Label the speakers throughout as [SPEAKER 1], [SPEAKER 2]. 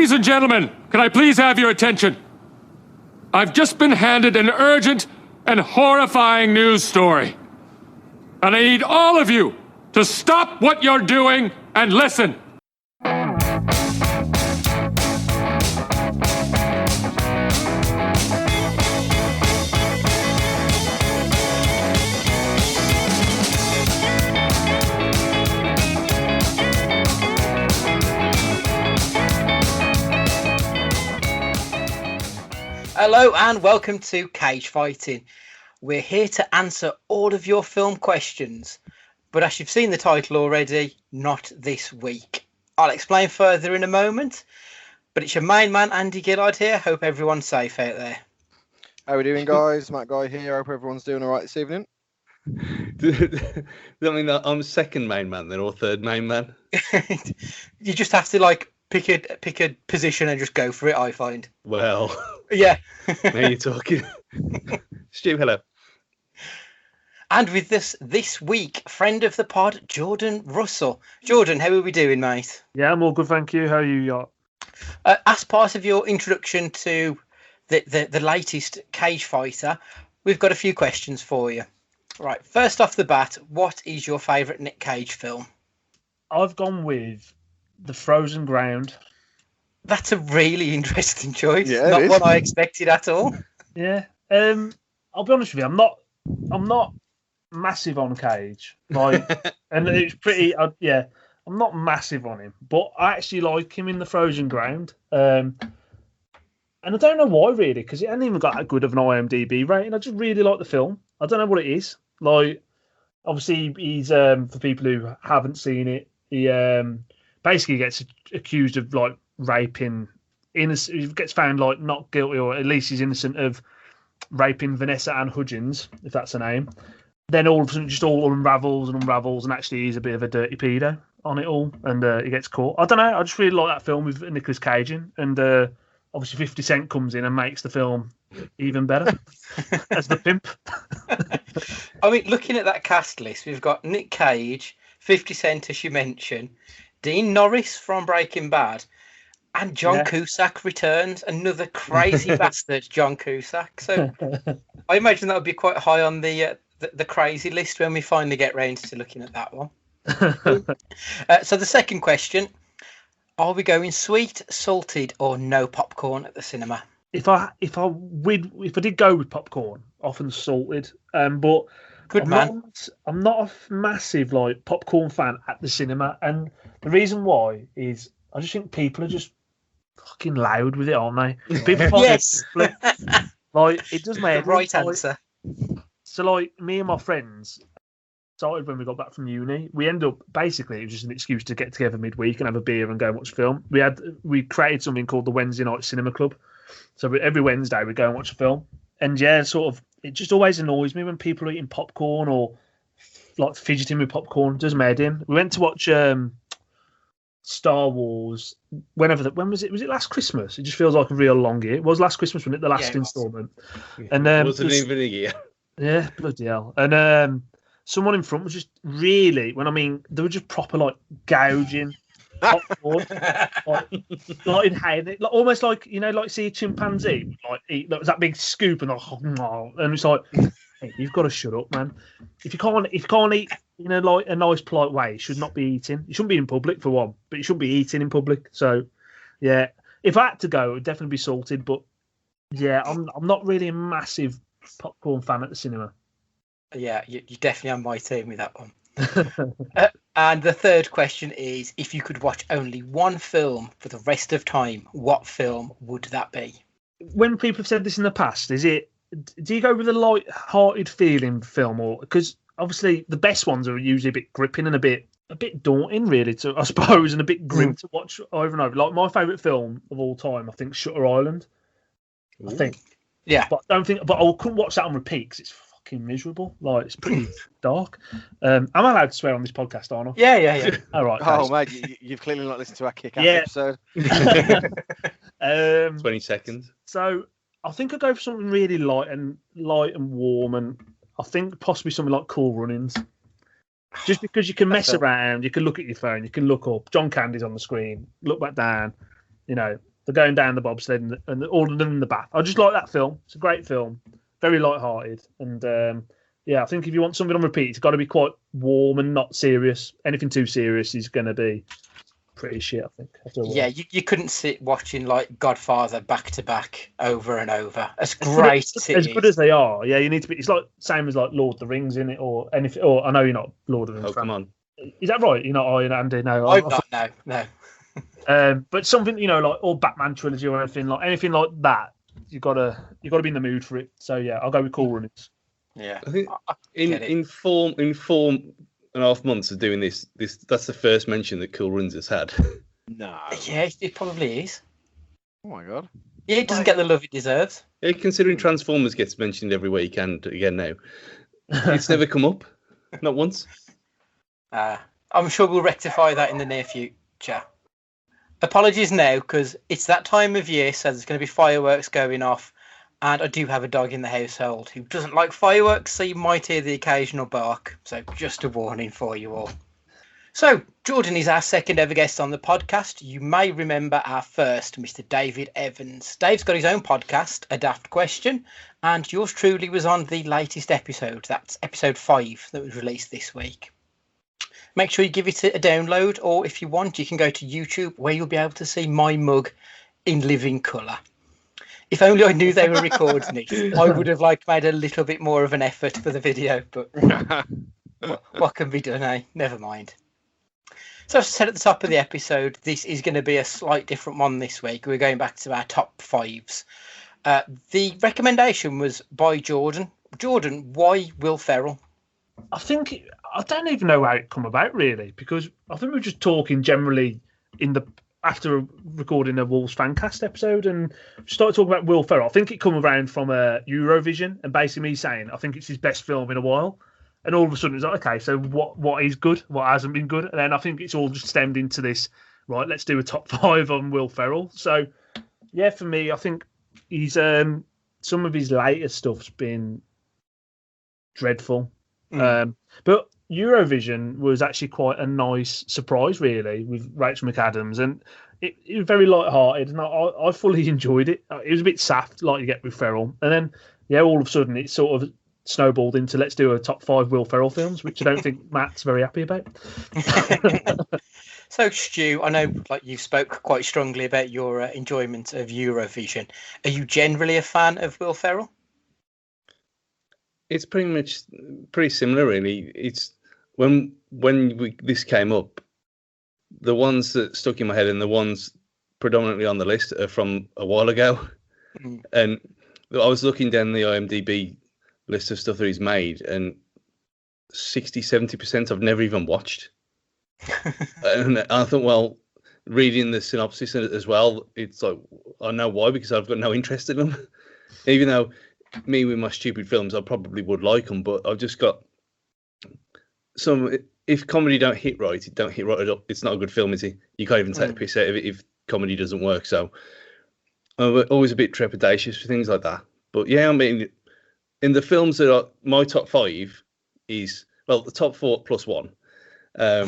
[SPEAKER 1] Ladies and gentlemen, can I please have your attention? I've just been handed an urgent and horrifying news story. And I need all of you to stop what you're doing and listen.
[SPEAKER 2] Hello and welcome to Cage Fighting. We're here to answer all of your film questions, but as you've seen the title already, not this week. I'll explain further in a moment, but it's your main man Andy Gillard here. Hope everyone's safe out there.
[SPEAKER 3] How are we doing, guys? Matt Guy here. Hope everyone's doing all right this evening.
[SPEAKER 4] Does that mean that I'm second main man then, or third main man?
[SPEAKER 2] You just have to pick a position and just go for it, I find.
[SPEAKER 4] Well,
[SPEAKER 2] yeah.
[SPEAKER 4] Now you're talking. Stu, hello.
[SPEAKER 2] And with this week, friend of the pod, Jordan Russell. Jordan, how are we doing, mate?
[SPEAKER 5] Yeah, I'm all good, thank you. How are you, Yacht?
[SPEAKER 2] As part of your introduction to the latest Cage Fighter, we've got a few questions for you. Right, first off the bat, what is your favourite Nick Cage film?
[SPEAKER 5] I've gone with The Frozen Ground.
[SPEAKER 2] That's a really interesting choice.
[SPEAKER 3] Yeah,
[SPEAKER 2] Not one I expected at all.
[SPEAKER 5] Yeah. I'll be honest with you, I'm not massive on Cage. And it's pretty I'm not massive on him, but I actually like him in The Frozen Ground. And I don't know why really, because it hasn't even got that good of an IMDb rating. I just really like the film. I don't know what it is. Obviously he's for people who haven't seen it, he basically gets accused of raping innocent. He gets found not guilty, or at least he's innocent of raping Vanessa Ann Hudgens, if that's her name. Then all of a sudden, just all unravels, and actually he's a bit of a dirty pedo on it all, and he gets caught. I don't know. I just really like that film with Nicolas Cage in, and obviously 50 Cent comes in and makes the film even better as the pimp.
[SPEAKER 2] I mean, looking at that cast list, we've got Nick Cage, 50 Cent, as you mentioned, Dean Norris from Breaking Bad, and John Cusack returns. Another crazy bastard, John Cusack. So I imagine that would be quite high on the crazy list when we finally get round to looking at that one. So the second question: are we going sweet, salted, or no popcorn at the cinema?
[SPEAKER 5] If I did go with popcorn, often salted, but
[SPEAKER 2] good man.
[SPEAKER 5] I'm not a massive popcorn fan at the cinema, and the reason why is I just think people are just fucking loud with it, aren't they? People find
[SPEAKER 2] yes.
[SPEAKER 5] It does make
[SPEAKER 2] the right answer.
[SPEAKER 5] So me and my friends started when we got back from uni. We end up basically it was just an excuse to get together midweek and have a beer and go and watch a film. We created something called the Wednesday Night Cinema Club. So every Wednesday we go and watch a film. And it just always annoys me when people are eating popcorn or fidgeting with popcorn. It does my head in. We went to watch Star Wars when was it? Was it last Christmas? It just feels like a real long year. It was last Christmas, wasn't it? The last installment. And
[SPEAKER 4] wasn't even a year.
[SPEAKER 5] Yeah, bloody hell. And someone in front was just really, they were just proper gouging popcorn, inhaling it, almost see a chimpanzee eat that big scoop and it's like, hey, you've got to shut up, man. If you can't eat in a nice polite way, you should not be eating. You shouldn't be in public for one, but you shouldn't be eating in public. So yeah, if I had to go, it would definitely be salted. But yeah, I'm not really a massive popcorn fan at the cinema.
[SPEAKER 2] Yeah, you're definitely on my team with that one. And the third question is, if you could watch only one film for the rest of time, what film would that be?
[SPEAKER 5] When people have said this in the past, do you go with a light-hearted feeling film, or because obviously the best ones are usually a bit gripping and a bit daunting, really, I suppose, and a bit grim to watch over and over. My favourite film of all time, I think, Shutter Island. I think,
[SPEAKER 2] yeah,
[SPEAKER 5] but I couldn't watch that on repeat because it's fucking miserable. It's pretty dark. I'm allowed to swear on this podcast, aren't I?
[SPEAKER 2] Yeah.
[SPEAKER 5] All right.
[SPEAKER 3] Oh, mate, you've clearly not listened to our kick-ass episode.
[SPEAKER 4] 20 seconds.
[SPEAKER 5] So I think I'd go for something really light and warm, and I think possibly something like Cool Runnings. Just because you can mess around, you can look at your phone, you can look up. John Candy's on the screen, look back down, they're going down the bobsled and all of them in the bath. I just like that film. It's a great film, very light-hearted, and yeah, I think if you want something on repeat, it's got to be quite warm and not serious. Anything too serious is going to be pretty shit, I think.
[SPEAKER 2] Yeah, you couldn't sit watching like Godfather back to back over and over. As great
[SPEAKER 5] as good as they are, yeah, you need to be. It's like same as like Lord of the Rings in it, or anything. Or I know you're not Lord of the Rings.
[SPEAKER 4] Oh, come on.
[SPEAKER 5] Is that right? You're not, are you, Andy? No,
[SPEAKER 2] I'm not. No.
[SPEAKER 5] But something, like or Batman trilogy or anything like that. You gotta be in the mood for it. So yeah, I'll go with Cool Runnings.
[SPEAKER 2] Yeah,
[SPEAKER 4] I think in 4.5 months of doing this, that's the first mention that Cool Runnings has had.
[SPEAKER 3] No.
[SPEAKER 2] Yeah, it probably is.
[SPEAKER 3] Oh my god.
[SPEAKER 2] Yeah, it doesn't get the love it deserves.
[SPEAKER 4] Yeah, considering Transformers gets mentioned every week and again now, it's never come up, not once.
[SPEAKER 2] I'm sure we'll rectify that in the near future. Apologies now, because it's that time of year, so there's going to be fireworks going off, and I do have a dog in the household who doesn't like fireworks, so you might hear the occasional bark. So just a warning for you all. So, Jordan is our second ever guest on the podcast. You may remember our first, Mr. David Evans. Dave's got his own podcast, A Daft Question, and yours truly was on the latest episode. That's episode 5 that was released this week. Make sure you give it a download, or if you want, you can go to YouTube where you'll be able to see my mug in living colour. If only I knew they were recording it, I would have made a little bit more of an effort for the video, but what can be done, eh? Never mind. So as I said at the top of the episode, this is going to be a slight different one this week. We're going back to our top 5s. The recommendation was by Jordan. Jordan, why Will Ferrell?
[SPEAKER 5] I don't even know how it come about really, because I think we were just talking generally after recording a Wolves Fancast episode and started talking about Will Ferrell. I think it come around from Eurovision and basically me saying I think it's his best film in a while. And all of a sudden it's like, okay, so what is good? What hasn't been good? And then I think it's all just stemmed into this, right, let's do a top 5 on Will Ferrell. So yeah, for me, I think he's some of his later stuff's been dreadful. But Eurovision was actually quite a nice surprise, really, with Rachel McAdams, and it was very light-hearted, and I fully enjoyed it. It was a bit saft, like you get with Ferrell, and then all of a sudden it sort of snowballed into let's do a top 5 Will Ferrell films, which I don't think Matt's very happy about.
[SPEAKER 2] So, Stu, I know you spoke quite strongly about your enjoyment of Eurovision. Are you generally a fan of Will Ferrell?
[SPEAKER 4] It's pretty similar, really. It's when this came up, the ones that stuck in my head and the ones predominantly on the list are from a while ago. And I was looking down the IMDb list of stuff that he's made, and 60-70% I've never even watched. And I thought, well, reading the synopsis as well, it's like I know why, because I've got no interest in them. Even though me with my stupid films, I probably would like them, but I've just got some. If comedy don't hit right, it don't hit right at all. It's not a good film, is it? You can't even take the piss out of it if comedy doesn't work. So I'm always a bit trepidatious for things like that. But yeah, I mean, in the films that are my top 5 is, well, the top 4 plus 1 are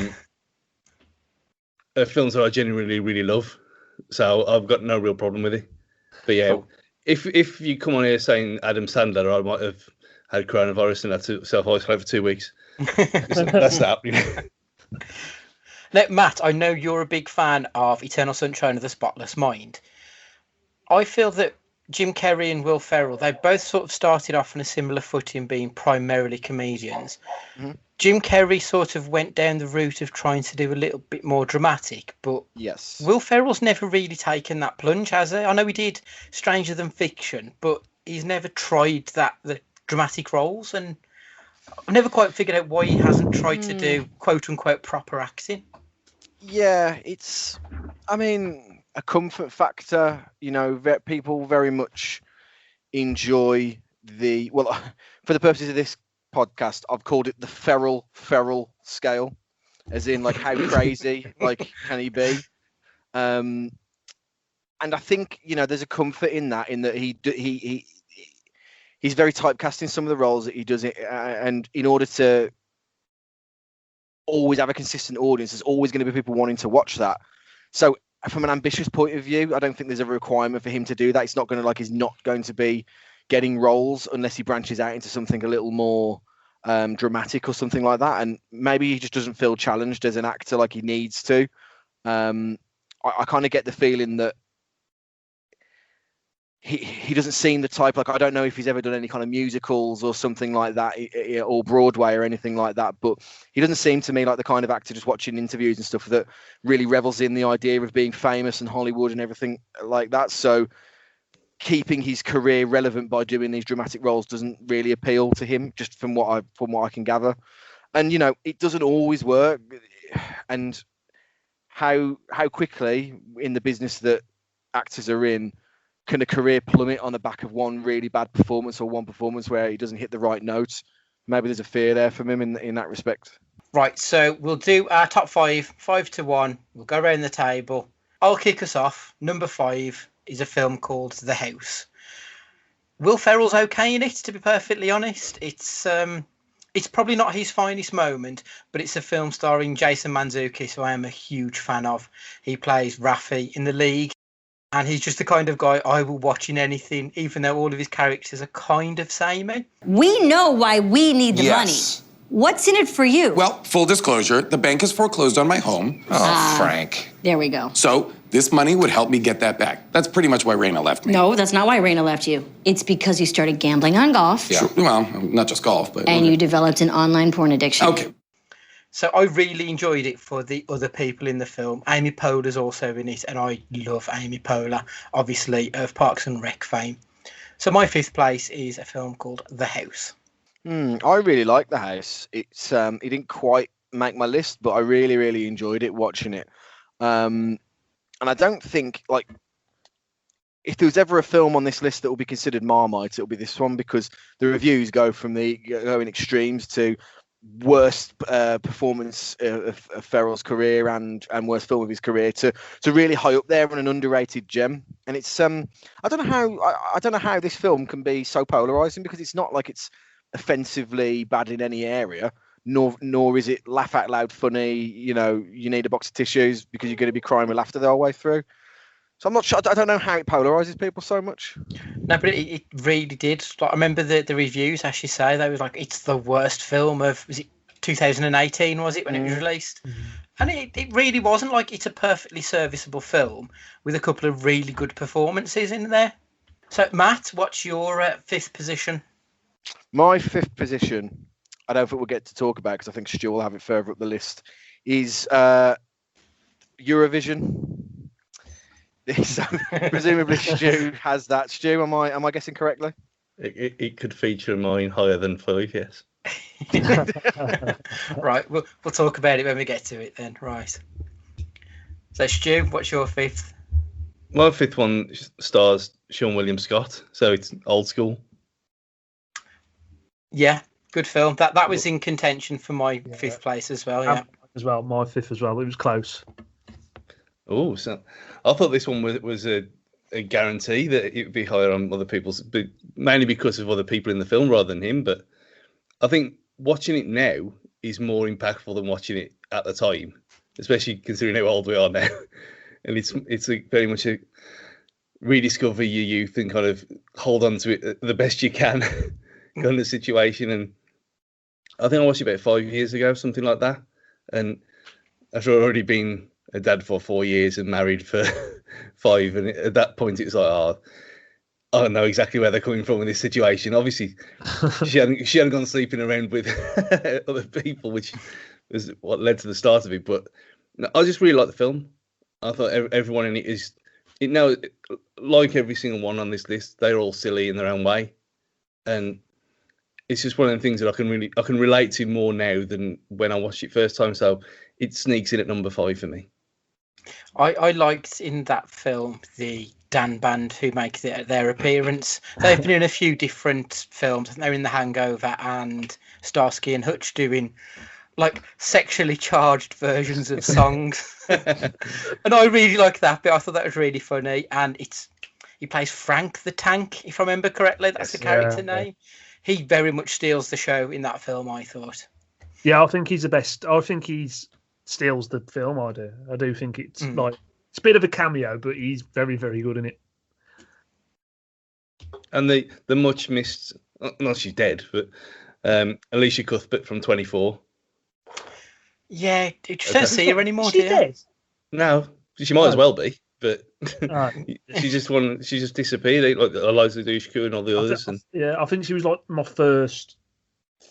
[SPEAKER 4] films that I genuinely really love. So I've got no real problem with it. But yeah, cool. If you come on here saying Adam Sandler, I might have had coronavirus and had to self-isolate for 2 weeks. That's that.
[SPEAKER 2] Now, Matt, I know you're a big fan of Eternal Sunshine of the Spotless Mind. I feel that Jim Carrey and Will Ferrell, they both sort of started off on a similar footing, being primarily comedians. Jim Carrey sort of went down the route of trying to do a little bit more dramatic, but
[SPEAKER 3] yes,
[SPEAKER 2] Will Ferrell's never really taken that plunge, has he? I know he did Stranger Than Fiction, but he's never tried the dramatic roles, and I've never quite figured out why he hasn't tried to do quote-unquote proper acting.
[SPEAKER 3] Yeah, it's, I mean, a comfort factor. People very much enjoy for the purposes of this podcast, I've called it the Ferrell scale, as in how crazy can he be? And I think there's a comfort in that he's very typecast in some of the roles that he does it, and in order to always have a consistent audience, there's always going to be people wanting to watch that. So from an ambitious point of view, I don't think there's a requirement for him to do that. It's not going to he's not going to be getting roles unless he branches out into something a little more dramatic or something like that. And maybe he just doesn't feel challenged as an actor like he needs to. I kind of get the feeling that he doesn't seem the type, I don't know if he's ever done any kind of musicals or something like that, or Broadway or anything like that, but he doesn't seem to me like the kind of actor, just watching interviews and stuff, that really revels in the idea of being famous and Hollywood and everything like that. So keeping his career relevant by doing these dramatic roles doesn't really appeal to him, just from what I can gather. And it doesn't always work. And how quickly in the business that actors are in can a career plummet on the back of one really bad performance, or one performance where he doesn't hit the right note? Maybe there's a fear there from him in that respect.
[SPEAKER 2] Right, so we'll do our top 5 to 1. We'll go around the table. I'll kick us off. Number 5 is a film called The House. Will Ferrell's okay in it, to be perfectly honest. It's probably not his finest moment, but it's a film starring Jason Mantzoukas, who I am a huge fan of. He plays Rafi in The League. And he's just the kind of guy I will watch in anything, even though all of his characters are kind of samey.
[SPEAKER 6] We know why we need the money. What's in it for you?
[SPEAKER 7] Well, full disclosure, the bank has foreclosed on my home. Oh, Frank.
[SPEAKER 6] There we go.
[SPEAKER 7] So this money would help me get that back. That's pretty much why Raina left me.
[SPEAKER 6] No, that's not why Raina left you. It's because you started gambling on golf.
[SPEAKER 7] Yeah, well, not just golf, but...
[SPEAKER 6] And you developed an online porn addiction.
[SPEAKER 7] Okay.
[SPEAKER 2] So I really enjoyed it for the other people in the film. Amy Poehler's also in it, and I love Amy Poehler, obviously, of Parks and Rec fame. So my 5th place is a film called The House.
[SPEAKER 3] I really like The House. It didn't quite make my list, but I really, really enjoyed it watching it. And I don't think, if there was ever a film on this list that will be considered Marmite, it'll be this one, because the reviews go in extremes to worst performance of Ferrell's career and worst film of his career to really high up there and an underrated gem. And it's I don't know how this film can be so polarizing, because it's not like it's offensively bad in any area, nor is it laugh out loud funny. You need a box of tissues because you're going to be crying with laughter the whole way through. So I'm not sure. I don't know how it polarizes people so much.
[SPEAKER 2] No, but it really did. I remember the reviews actually say they was like, it's the worst film of, was it 2018, was it, when it was released? Mm-hmm. And it really wasn't. It's a perfectly serviceable film with a couple of really good performances in there. So Matt, what's your 5th position?
[SPEAKER 3] My 5th position, I don't think we'll get to talk about because I think Stu will have it further up the list, is Eurovision. So presumably Stu has that. Stu, am I guessing correctly?
[SPEAKER 4] It could feature mine higher than 5, yes.
[SPEAKER 2] Right, we'll talk about it when we get to it then. Right. So Stu, what's your 5th?
[SPEAKER 4] My 5th one stars Sean William Scott, so it's old school.
[SPEAKER 2] Yeah, good film. That was in contention for my 5th place as well. Yeah,
[SPEAKER 5] as well, my 5th as well. It was close.
[SPEAKER 4] Oh, so I thought this one was a guarantee that it would be higher on other people's, but mainly because of other people in the film rather than him. But I think watching it now is more impactful than watching it at the time, especially considering how old we are now. And it's very much a rediscover your youth and kind of hold on to it the best you can kind of situation. And I think I watched it about 5 years ago, something like that. And after already been a dad for 4 years and married for 5, and at that point it's like, I don't know exactly where they're coming from in this situation. Obviously, she hadn't gone sleeping around with other people, which was what led to the start of it. But I just really liked the film. I thought everyone in it now, like every single one on this list, they're all silly in their own way, and it's just one of the things that I can relate to more now than when I watched it first time. So it sneaks in at number 5 for me.
[SPEAKER 2] I liked in that film the Dan band who make their appearance. They've been in a few different films. They're in The Hangover and Starsky and Hutch doing sexually charged versions of songs. And I really like that bit. I thought that was really funny. And he plays Frank the Tank, if I remember correctly. That's the character name. He very much steals the show in that film, I thought.
[SPEAKER 5] Yeah, I think he's the best. I think he steals the film. I do think it's It's a bit of a cameo, but he's very, very good in it.
[SPEAKER 4] And the much missed, well, she's dead, but Alicia Cuthbert from 24.
[SPEAKER 2] Yeah, you just don't see her anymore, do
[SPEAKER 5] She's
[SPEAKER 2] you?
[SPEAKER 5] dead.
[SPEAKER 4] No, she might as well be, but
[SPEAKER 5] Right.
[SPEAKER 4] she just disappeared. Like Eliza Dushku and all the others.
[SPEAKER 5] I think she was like my first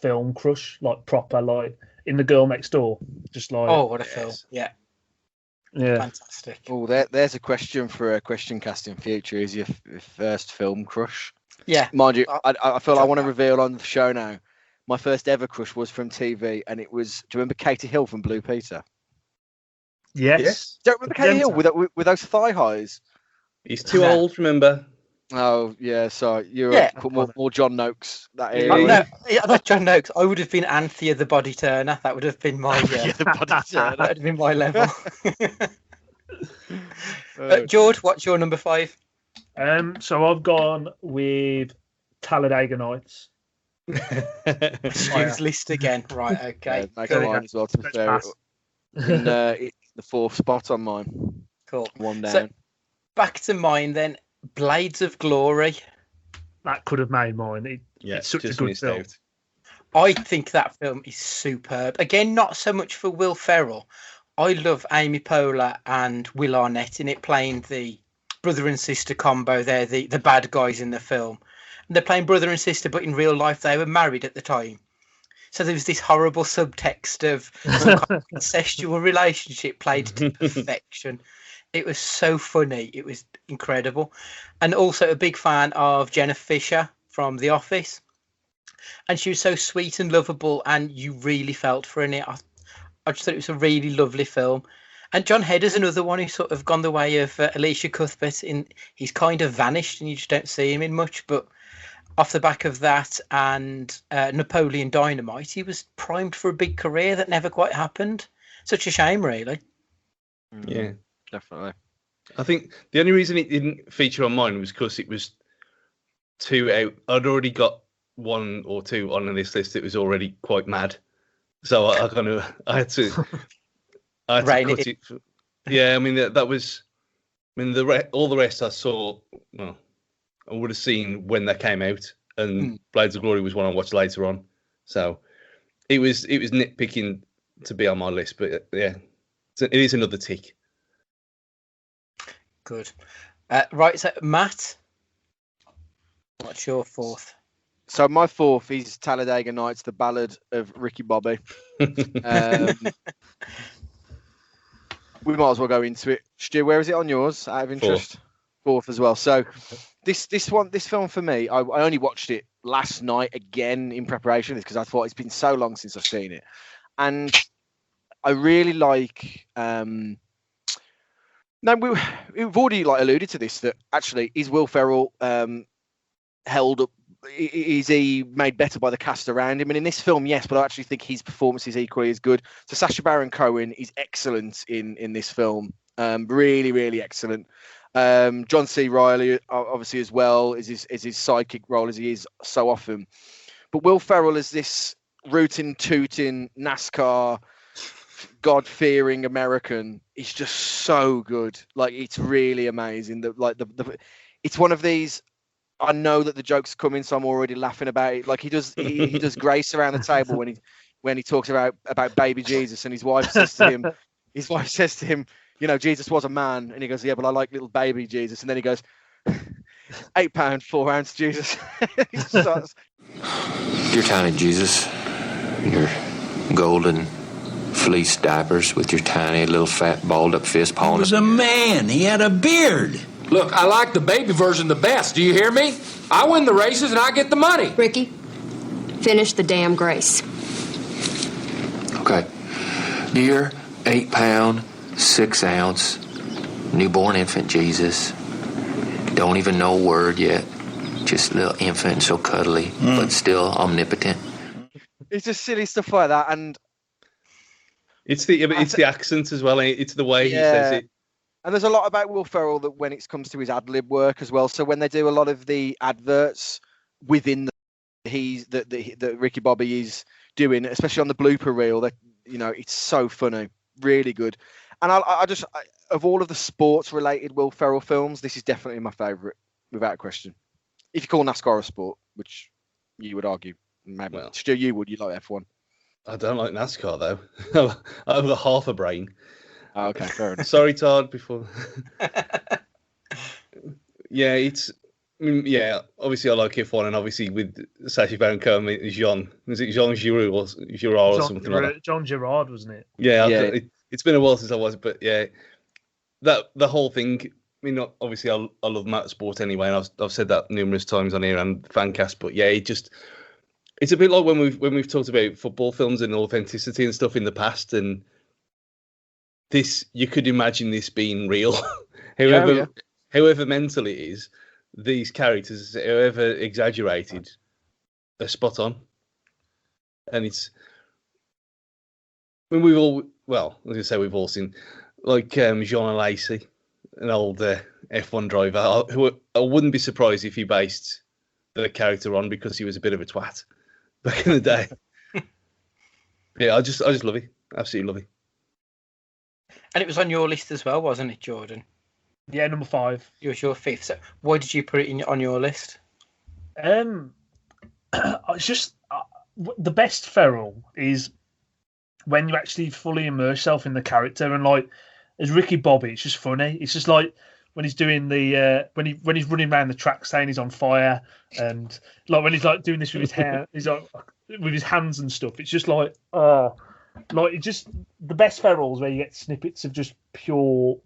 [SPEAKER 5] film crush, like proper, like in The Girl Next Door. Just like,
[SPEAKER 2] Oh, what a film! Yeah, fantastic.
[SPEAKER 3] Oh, there's a question for a question cast in future. Is your first film crush?
[SPEAKER 2] Yeah,
[SPEAKER 3] mind you, I feel I want to reveal on the show now. My first ever crush was from TV, and it was. Do you remember Katie Hill from Blue Peter?
[SPEAKER 5] Yes.
[SPEAKER 3] Don't remember Katie Hill with those thigh highs?
[SPEAKER 4] He's too old, remember?
[SPEAKER 3] Oh yeah, sorry. You're put more John Noakes that area.
[SPEAKER 2] Not John Noakes. I would have been Anthea the Body Turner. That would have been my
[SPEAKER 3] the Body Turner.
[SPEAKER 2] That would have been my level. George, what's your number 5?
[SPEAKER 5] So I've gone with Talladega Nights.
[SPEAKER 2] Stu's list again. Right, okay.
[SPEAKER 3] Make a line as well, to be fair. In the 4th spot on mine.
[SPEAKER 2] Cool.
[SPEAKER 3] One down.
[SPEAKER 2] So, back to mine then. Blades of Glory.
[SPEAKER 5] That could have made mine. It's such a good film.
[SPEAKER 2] I think that film is superb. Again, not so much for Will Ferrell. I love Amy Poehler and Will Arnett in it, playing the brother and sister combo. They're the bad guys in the film. And they're playing brother and sister, but in real life they were married at the time. So there was this horrible subtext of some kind of incestual relationship played to perfection. It was so funny. It was incredible. And also a big fan of Jenna Fisher from The Office. And she was so sweet and lovable, and you really felt for her in it. I just thought it was a really lovely film. And John Hedder's another one who's sort of gone the way of Alicia Cuthbert. He's kind of vanished and you just don't see him in much. But off the back of that and Napoleon Dynamite, he was primed for a big career that never quite happened. Such a shame, really.
[SPEAKER 4] Yeah.
[SPEAKER 3] Definitely.
[SPEAKER 4] I think the only reason it didn't feature on mine was because it was too out. I'd already got 1 or 2 on this list. It was already quite mad, so I had to cut it. Yeah, I mean that was. I mean all the rest I saw. Well, I would have seen when they came out, and Blades of Glory was one I watched later on. So it was nitpicking to be on my list, but yeah, it is another tick.
[SPEAKER 2] Good. Right, so Matt, what's your 4th?
[SPEAKER 3] So my 4th is Talladega Nights, the Ballad of Ricky Bobby. We might as well go into it. Stu, where is it on yours? Out of interest. 4th as well. So this film for me, I only watched it last night again in preparation because I thought it's been so long since I've seen it, and I really like. No, we've already alluded to this, that actually is Will Ferrell held up? Is he made better by the cast around him? And in this film, yes, but I actually think his performance is equally as good. So Sacha Baron Cohen is excellent in this film, really, really excellent. John C. Reilly obviously as well is his sidekick role as he is so often. But Will Ferrell is this rootin' tootin' NASCAR God-fearing American. He's just so good. It's really amazing. It's one of these. I know that the joke's coming, so I'm already laughing about it. He does grace around the table when he talks about baby Jesus, and his wife says to him, you know, Jesus was a man, and he goes, yeah, but I like little baby Jesus, and then he goes, £8, 4 ounce Jesus.
[SPEAKER 8] Your tiny Jesus, your golden fleece diapers with your tiny little fat balled up fist pawing.
[SPEAKER 9] He was a man. He had a beard.
[SPEAKER 10] Look, I like the baby version the best. Do you hear me? I win the races and I get the money.
[SPEAKER 11] Ricky, finish the damn grace.
[SPEAKER 8] Okay. Dear 8-pound, 6 ounce, newborn infant Jesus. Don't even know a word yet. Just a little infant and so cuddly, but still omnipotent.
[SPEAKER 3] It's just silly stuff like that, and
[SPEAKER 4] it's the accent as well. It's the way he says it.
[SPEAKER 3] And there's a lot about Will Ferrell that when it comes to his ad lib work as well. So when they do a lot of the adverts within that Ricky Bobby is doing, especially on the blooper reel, that it's so funny, really good. And of all of the sports-related Will Ferrell films, this is definitely my favourite, without question. If you call NASCAR a sport, which you would argue, maybe.
[SPEAKER 4] Well,
[SPEAKER 3] Still, you like F1.
[SPEAKER 4] I don't like NASCAR though. I've got half a brain.
[SPEAKER 3] Oh, okay, fair enough.
[SPEAKER 4] Sorry, Todd. Before. Yeah, obviously I like F1, and obviously with Sacha Baron Cohen, Jean Giroux or something like that?
[SPEAKER 5] John Gerard, wasn't it?
[SPEAKER 4] Yeah, it's been a while since I was, but yeah, the whole thing. I mean, obviously I love motorsport anyway, and I've said that numerous times on here and Fancast, but yeah, it's a bit like when we've talked about football films and authenticity and stuff in the past, and this, you could imagine this being real. However mental it is, these characters, however exaggerated, are spot on. And it's, when we've all, well, I was going to say we've all seen, like Jean Lacey, an old F1 driver, who I wouldn't be surprised if he based the character on, because he was a bit of a twat back in the day. Yeah, I just love it. Absolutely love it.
[SPEAKER 2] And it was on your list as well, wasn't it, Jordan?
[SPEAKER 5] Yeah, number 5.
[SPEAKER 2] It was your 5th. So why did you put it on your list?
[SPEAKER 5] It's just the best Ferrell is when you actually fully immerse yourself in the character, and like as Ricky Bobby, it's just funny. It's just like when he's doing the when he's running around the track saying he's on fire, and like when he's like doing this with his hair, he's like with his hands and stuff. It's just like it's just the best Ferrells where you get snippets of just pure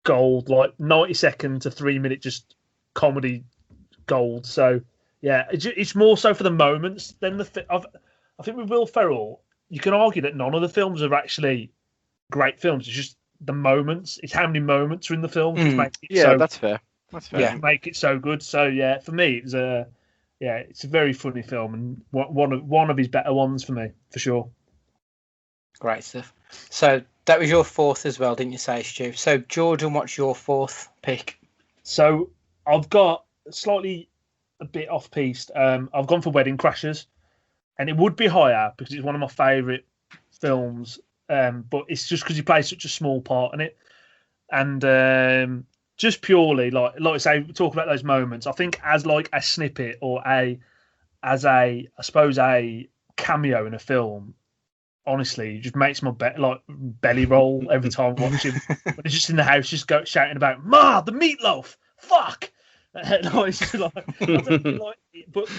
[SPEAKER 5] gold, like 90-second to 3-minute just comedy gold. So yeah, it's more so for the moments than I think with Will Ferrell, you can argue that none of the films are actually great films. It's just the moments. It's how many moments are in the film.
[SPEAKER 3] That's fair. That's fair.
[SPEAKER 5] Yeah, make it so good. So yeah, for me, it's a very funny film, and one of his better ones for me, for sure.
[SPEAKER 2] Great stuff. So that was your 4th as well, didn't you say, Stu? So Jordan, what's your 4th pick?
[SPEAKER 5] So I've got slightly a bit off piste. I've gone for Wedding Crashers, and it would be higher because it's one of my favourite films. But it's just because he plays such a small part in it, and just purely like I say, talk about those moments. I think as like a snippet or I suppose a cameo in a film. Honestly, it just makes my belly roll every time I watch him. When he's just in the house, just shouting about "Ma, the meatloaf, fuck." It's just but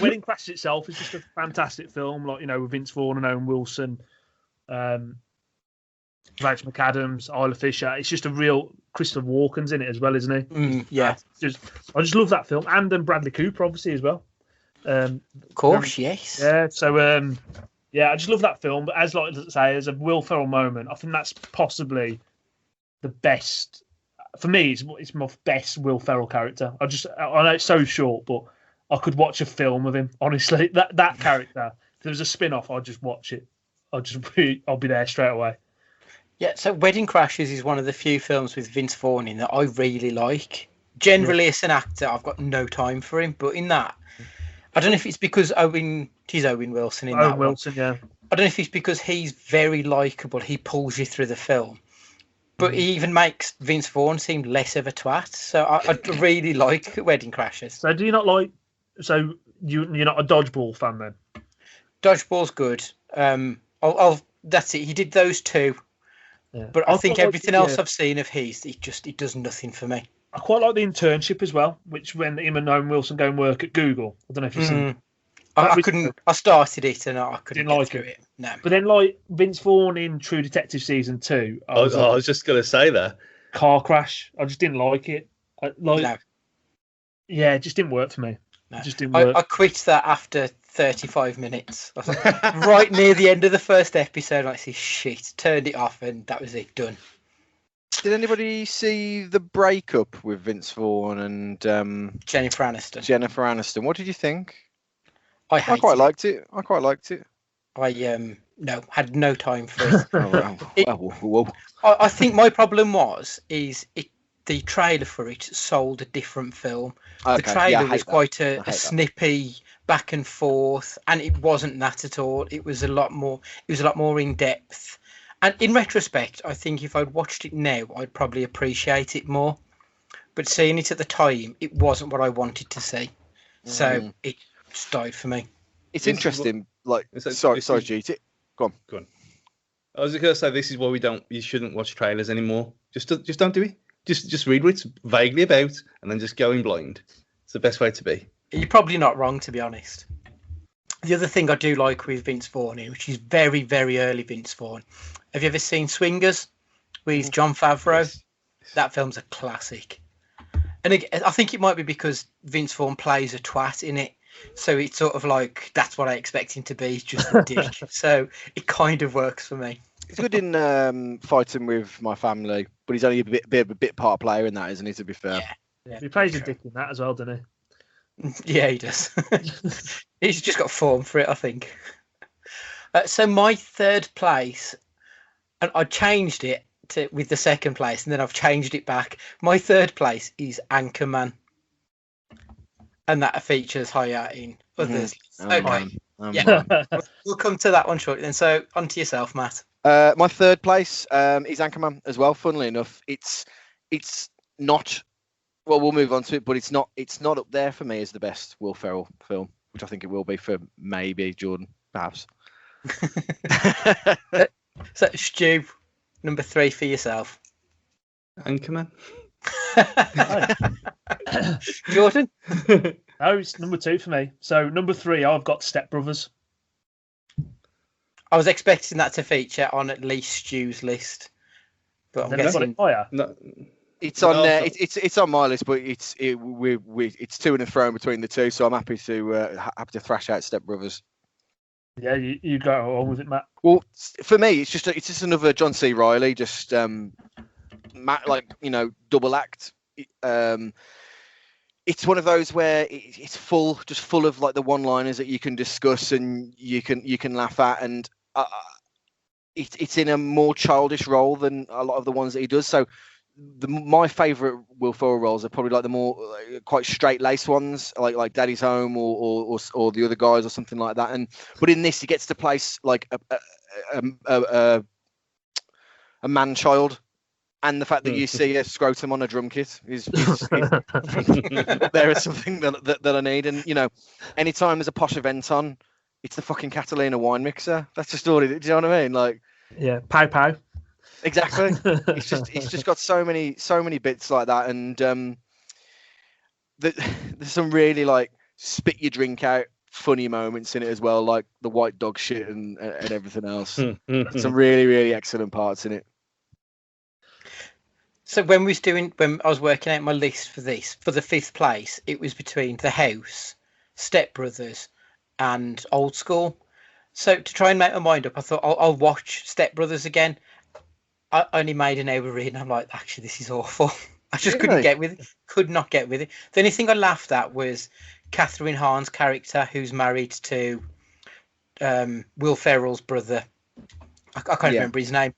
[SPEAKER 5] Wedding Crashers itself is just a fantastic film. Like, you know, with Vince Vaughn and Owen Wilson, Rachel McAdams, Isla Fisher. It's just a real Christopher Walken's in it as well, isn't he?
[SPEAKER 2] Yeah.
[SPEAKER 5] I just love that film, and then Bradley Cooper obviously as well.
[SPEAKER 2] Of course, yes.
[SPEAKER 5] Yeah. So yeah, I just love that film. But as as a Will Ferrell moment, I think that's possibly the best for me. It's my best Will Ferrell character. I know it's so short, but I could watch a film of him. Honestly, that character. If there was a spin-off, I'd just watch it. I'll be there straight away. Yeah,
[SPEAKER 2] so Wedding Crashers is one of the few films with Vince Vaughn in that I really like. Generally, as an actor, I've got no time for him, but in that, I don't know if it's because Owen Wilson in that
[SPEAKER 5] Owen Wilson, yeah.
[SPEAKER 2] I don't know if it's because he's very likeable. He pulls you through the film, but he even makes Vince Vaughn seem less of a twat. So I really like Wedding Crashers.
[SPEAKER 5] So do you not like? So you're not a Dodgeball fan then?
[SPEAKER 2] Dodgeball's good. That's it. He did those 2. Yeah. But I think everything else I've seen of his, it does nothing for me.
[SPEAKER 5] I quite like The Internship as well, which when him and Owen Wilson go and work at Google. I don't know if you've seen it.
[SPEAKER 2] I couldn't. I started it and I couldn't
[SPEAKER 5] get
[SPEAKER 2] like
[SPEAKER 5] through
[SPEAKER 2] it. No.
[SPEAKER 5] But then, like Vince Vaughn in True Detective season 2,
[SPEAKER 4] I was just gonna say that
[SPEAKER 5] car crash. I just didn't like it.
[SPEAKER 2] No.
[SPEAKER 5] Yeah, it just didn't work for me.
[SPEAKER 2] No.
[SPEAKER 5] It just didn't work.
[SPEAKER 2] I quit that after 35 minutes. I was like, right near the end of the first episode, I see shit. Turned it off, and that was it. Done.
[SPEAKER 3] Did anybody see the breakup with Vince Vaughn and
[SPEAKER 2] Jennifer Aniston?
[SPEAKER 3] What did you think?
[SPEAKER 2] I
[SPEAKER 3] quite liked it. I
[SPEAKER 2] had no time for it. I think my problem is the trailer for it sold a different film. Okay. The trailer was quite a snippy back and forth, and it wasn't that at all. It was a lot more in depth. And in retrospect, I think if I'd watched it now, I'd probably appreciate it more. But seeing it at the time, it wasn't what I wanted to see. So it just died for me.
[SPEAKER 3] It's interesting. Sorry, GT. Go on.
[SPEAKER 4] I was going to say, this is why you shouldn't watch trailers anymore. Just don't do it. Just read what it's vaguely about, and then just go in blind. It's the best way to be.
[SPEAKER 2] You're probably not wrong, to be honest. The other thing I do like with Vince Vaughn, which is very, very early Vince Vaughn. Have you ever seen Swingers with Jon Favreau? Yes. That film's a classic. And again, I think it might be because Vince Vaughn plays a twat in it. So it's sort of like, that's what I expect him to be. He's just a dick. So it kind of works for me.
[SPEAKER 3] He's good in Fighting with My Family, but he's only a bit part player in that, isn't he, to be fair?
[SPEAKER 5] Yeah. He plays a dick in that as well, doesn't he?
[SPEAKER 2] Yeah, he does. He's just got form for it, I think. So my third place, and I changed it with the second place, and then I've changed it back. My third place is Anchorman, and that features higher in others. Okay, we'll come to that one shortly. Then, so on to yourself, Matt.
[SPEAKER 3] My third place is Anchorman as well. Funnily enough, it's not. Well, we'll move on to it, but it's not up there for me as the best Will Ferrell film, which I think it will be for maybe Jordan, perhaps.
[SPEAKER 2] So, Stu, number 3 for yourself.
[SPEAKER 4] Anchorman.
[SPEAKER 2] Jordan?
[SPEAKER 5] No, it's number 2 for me. So number 3, I've got Step Brothers.
[SPEAKER 2] I was expecting that to feature on at least Stu's list, but I'm guessing
[SPEAKER 4] No.
[SPEAKER 3] It's on there. It's on my list, but it's to and fro between the two. So I'm happy to thrash out Step Brothers.
[SPEAKER 5] Yeah, you go on with it, Matt.
[SPEAKER 3] Well, for me, it's just another John C. Reilly, just double act. It's one of those where it's full of like the one-liners that you can discuss and you can laugh at, and it's in a more childish role than a lot of the ones that he does. So my favourite Will Ferrell roles are probably like the more quite straight-laced ones, like Daddy's Home or the other guys or something like that. But in this, he gets to place like a man-child, and the fact that you see a scrotum on a drum kit is there is something that I need. And anytime there's a posh event on, it's the fucking Catalina wine mixer. That's the story. Do you know what I mean? Like,
[SPEAKER 5] yeah, pow.
[SPEAKER 3] Exactly. It's just got so many bits like that, and there's some really like spit your drink out funny moments in it as well, like the white dog shit and everything else. Some really, really excellent parts in it.
[SPEAKER 2] So when I was working out my list for the 5th place, it was between The House, Step Brothers, and Old School. So to try and make my mind up, I thought I'll watch Step Brothers again. I only made an hour read, and I'm like, actually, this is awful. I just could not get with it. The only thing I laughed at was Catherine Hahn's character, who's married to Will Ferrell's brother. I can't remember his name.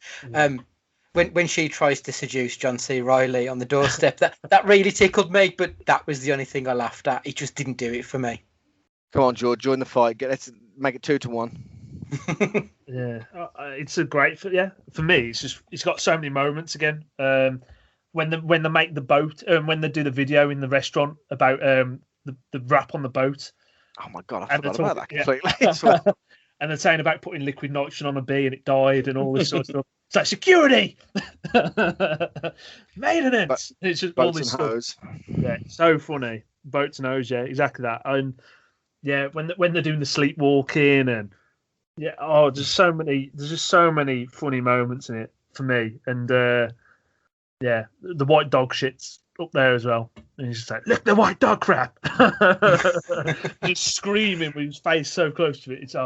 [SPEAKER 2] When she tries to seduce John C. Reilly on the doorstep, that really tickled me, but that was the only thing I laughed at. It just didn't do it for me.
[SPEAKER 3] Come on, George, join the fight. Let's make it 2-1.
[SPEAKER 5] Yeah, it's a great. For me, it's got so many moments again. When they make the boat, when they do the video in the restaurant about the rap on the boat.
[SPEAKER 3] Oh my god, I forgot about that completely. Yeah.
[SPEAKER 5] And they're saying about putting liquid nitrogen on a bee and it died and all this sort of stuff. It's like security, maintenance. It's just all this stuff. Hose. Yeah, so funny. Boats and hose, yeah, exactly that. And yeah, when they're doing the sleepwalking and there's just so many funny moments in it for me. And the white dog shit's up there as well. And he's just like, lick the white dog crap. Just screaming with his face so close to it. It's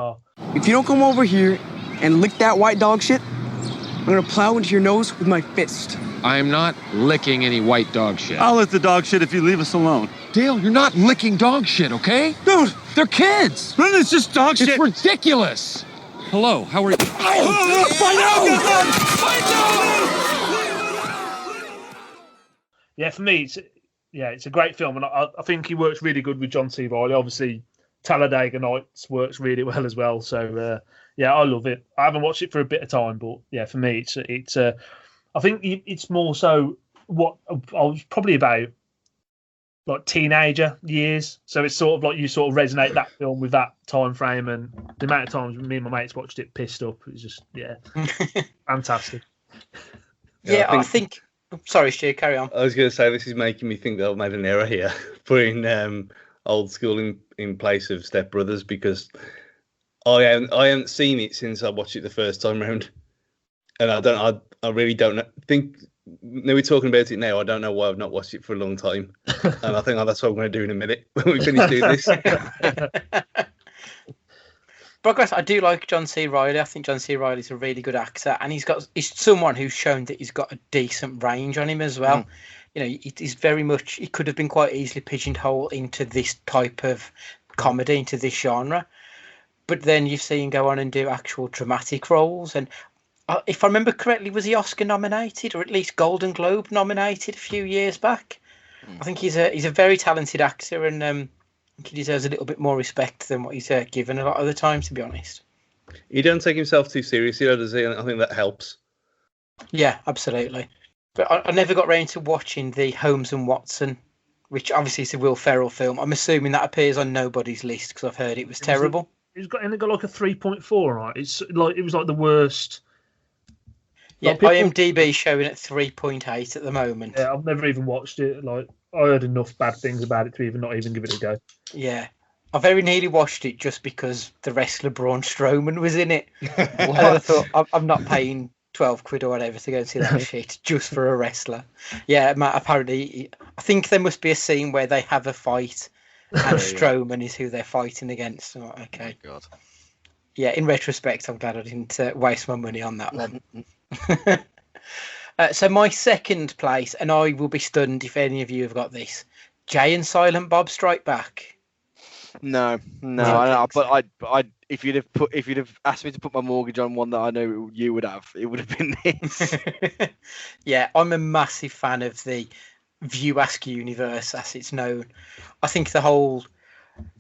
[SPEAKER 12] If you don't come over here and lick that white dog shit, I'm gonna plow into your nose with my fist.
[SPEAKER 1] I am not licking any white dog shit.
[SPEAKER 13] I'll lick the dog shit if you leave us alone.
[SPEAKER 1] Dale, you're not licking dog shit, okay?
[SPEAKER 13] Dude,
[SPEAKER 1] they're kids.
[SPEAKER 13] But it's just dog shit.
[SPEAKER 1] It's ridiculous. Hello, how are you?
[SPEAKER 5] Yeah, for me, it's a great film, and I think he works really good with John C. Reilly. Obviously, Talladega Nights works really well as well. So yeah, I love it. I haven't watched it for a bit of time, but yeah, for me, it's. I think it's more so what I was probably about like teenager years. So it's sort of like you sort of resonate that film with that time frame, and the amount of times me and my mates watched it pissed up. It's just fantastic.
[SPEAKER 2] Yeah, I think. Sorry, Stu, carry on.
[SPEAKER 4] I was going to say this is making me think that I've made an error here, putting Old School in place of Step Brothers, because I haven't seen it since I watched it the first time round, and I really don't think. Now we're talking about it now. I don't know why I've not watched it for a long time, and I think that's what I'm going to do in a minute when we finish doing this.
[SPEAKER 2] But guys, I do like John C. Reilly. I think John C. Reilly's a really good actor, and he's someone who's shown that he's got a decent range on him as well. You know, he's very much. He could have been quite easily pigeonholed into this type of comedy, into this genre. But then you've seen him go on and do actual dramatic roles, and if I remember correctly, was he Oscar nominated or at least Golden Globe nominated a few years back? I think he's a very talented actor, and I think he deserves a little bit more respect than what he's given a lot of the time, to be honest.
[SPEAKER 4] He don't take himself too seriously, does he? And I think that helps.
[SPEAKER 2] Yeah, absolutely. But I never got round to watching the Holmes and Watson, which obviously is a Will Ferrell film. I'm assuming that appears on nobody's list because I've heard it was terrible.
[SPEAKER 5] It's got like a 3.4, right? It's like it was like the worst.
[SPEAKER 2] Yeah, IMDb showing at 3.8 at the moment.
[SPEAKER 5] Yeah, I've never even watched it. Like I heard enough bad things about it to even not even give it a go.
[SPEAKER 2] Yeah, I very nearly watched it just because the wrestler Braun Strowman was in it. And I thought I'm not paying £12 or whatever to go and see that shit just for a wrestler. Yeah, Matt, apparently, I think there must be a scene where they have a fight, and Strowman is who they're fighting against. Oh, okay.
[SPEAKER 3] Oh, God.
[SPEAKER 2] Yeah, in retrospect, I'm glad I didn't waste my money on that one. So my second place, and I will be stunned if any of you have got this, Jay and Silent Bob Strike Back.
[SPEAKER 3] No, but if you'd have asked me to put my mortgage on one that I know you would have, it would have been this.
[SPEAKER 2] Yeah, I'm a massive fan of the View Ask universe, as it's known. I think the whole,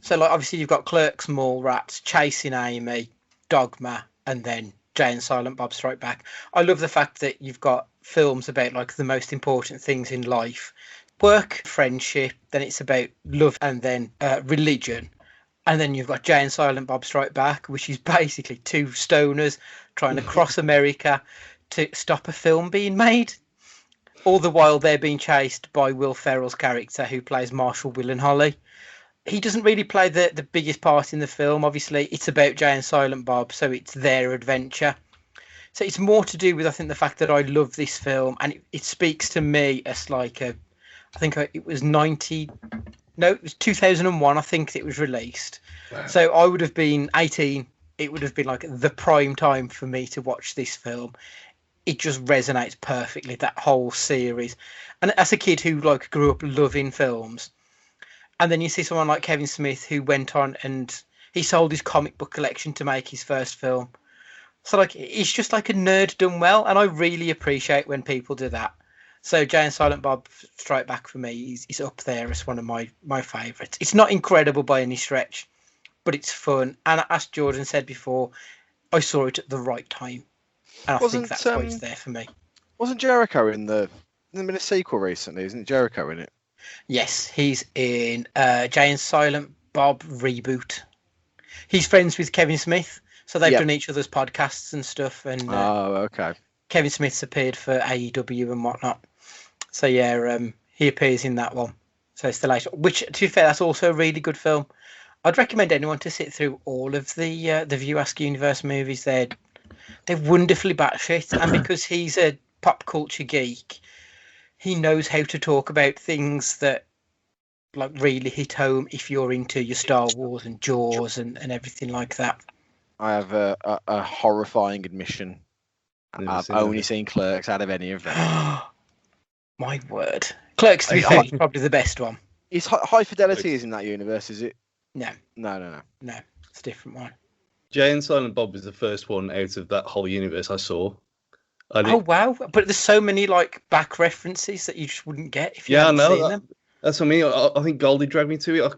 [SPEAKER 2] so like obviously you've got Clerks, Mallrats, Chasing Amy, Dogma, and then Jay and Silent Bob Strike Back. I love the fact that you've got films about like the most important things in life. Work, friendship, then it's about love, and then religion. And then you've got Jay and Silent Bob Strike Back, which is basically two stoners trying to cross America to stop a film being made. All the while they're being chased by Will Ferrell's character, who plays Marshall Willenholly. He doesn't really play the biggest part in the film. Obviously, it's about Jay and Silent Bob, so it's their adventure. So it's more to do with, I think, the fact that I love this film, and it speaks to me as like a, I think it was 2001, I think it was released. Wow. So I would have been 18. It would have been like the prime time for me to watch this film. It just resonates perfectly, that whole series. And as a kid who like grew up loving films, and then you see someone like Kevin Smith who went on and he sold his comic book collection to make his first film. So like it's just like a nerd done well, and I really appreciate when people do that. So Jay and Silent Bob Strike Back for me is up there as one of my favourites. It's not incredible by any stretch, but it's fun. And as Jordan said before, I saw it at the right time, and I think that's why it's there for me.
[SPEAKER 3] Wasn't Jericho in the? There's been a sequel recently, isn't Jericho in it? Yes,
[SPEAKER 2] he's in Jay and Silent Bob reboot. He's friends with Kevin Smith, so they've done each other's podcasts and stuff. And
[SPEAKER 3] okay.
[SPEAKER 2] Kevin Smith's appeared for AEW and whatnot. So yeah, he appears in that one. So it's the latest, which to be fair, that's also a really good film. I'd recommend anyone to sit through all of the View Ask Universe movies. They're wonderfully batshit, and because he's a pop culture geek, he knows how to talk about things that like really hit home if you're into your Star Wars and Jaws and everything like that.
[SPEAKER 3] I have a horrifying admission. I've only seen Clerks out of any of them.
[SPEAKER 2] My word. Clerks, to be fair, is probably the best one.
[SPEAKER 3] Is High Fidelity is in that universe, is it?
[SPEAKER 2] No.
[SPEAKER 3] No,
[SPEAKER 2] it's a different one.
[SPEAKER 4] Jay and Silent Bob was the first one out of that whole universe I saw.
[SPEAKER 2] Oh, wow. But there's so many like back references that you just wouldn't get if you hadn't seen them.
[SPEAKER 4] That's what I mean. I think Goldie dragged me to it.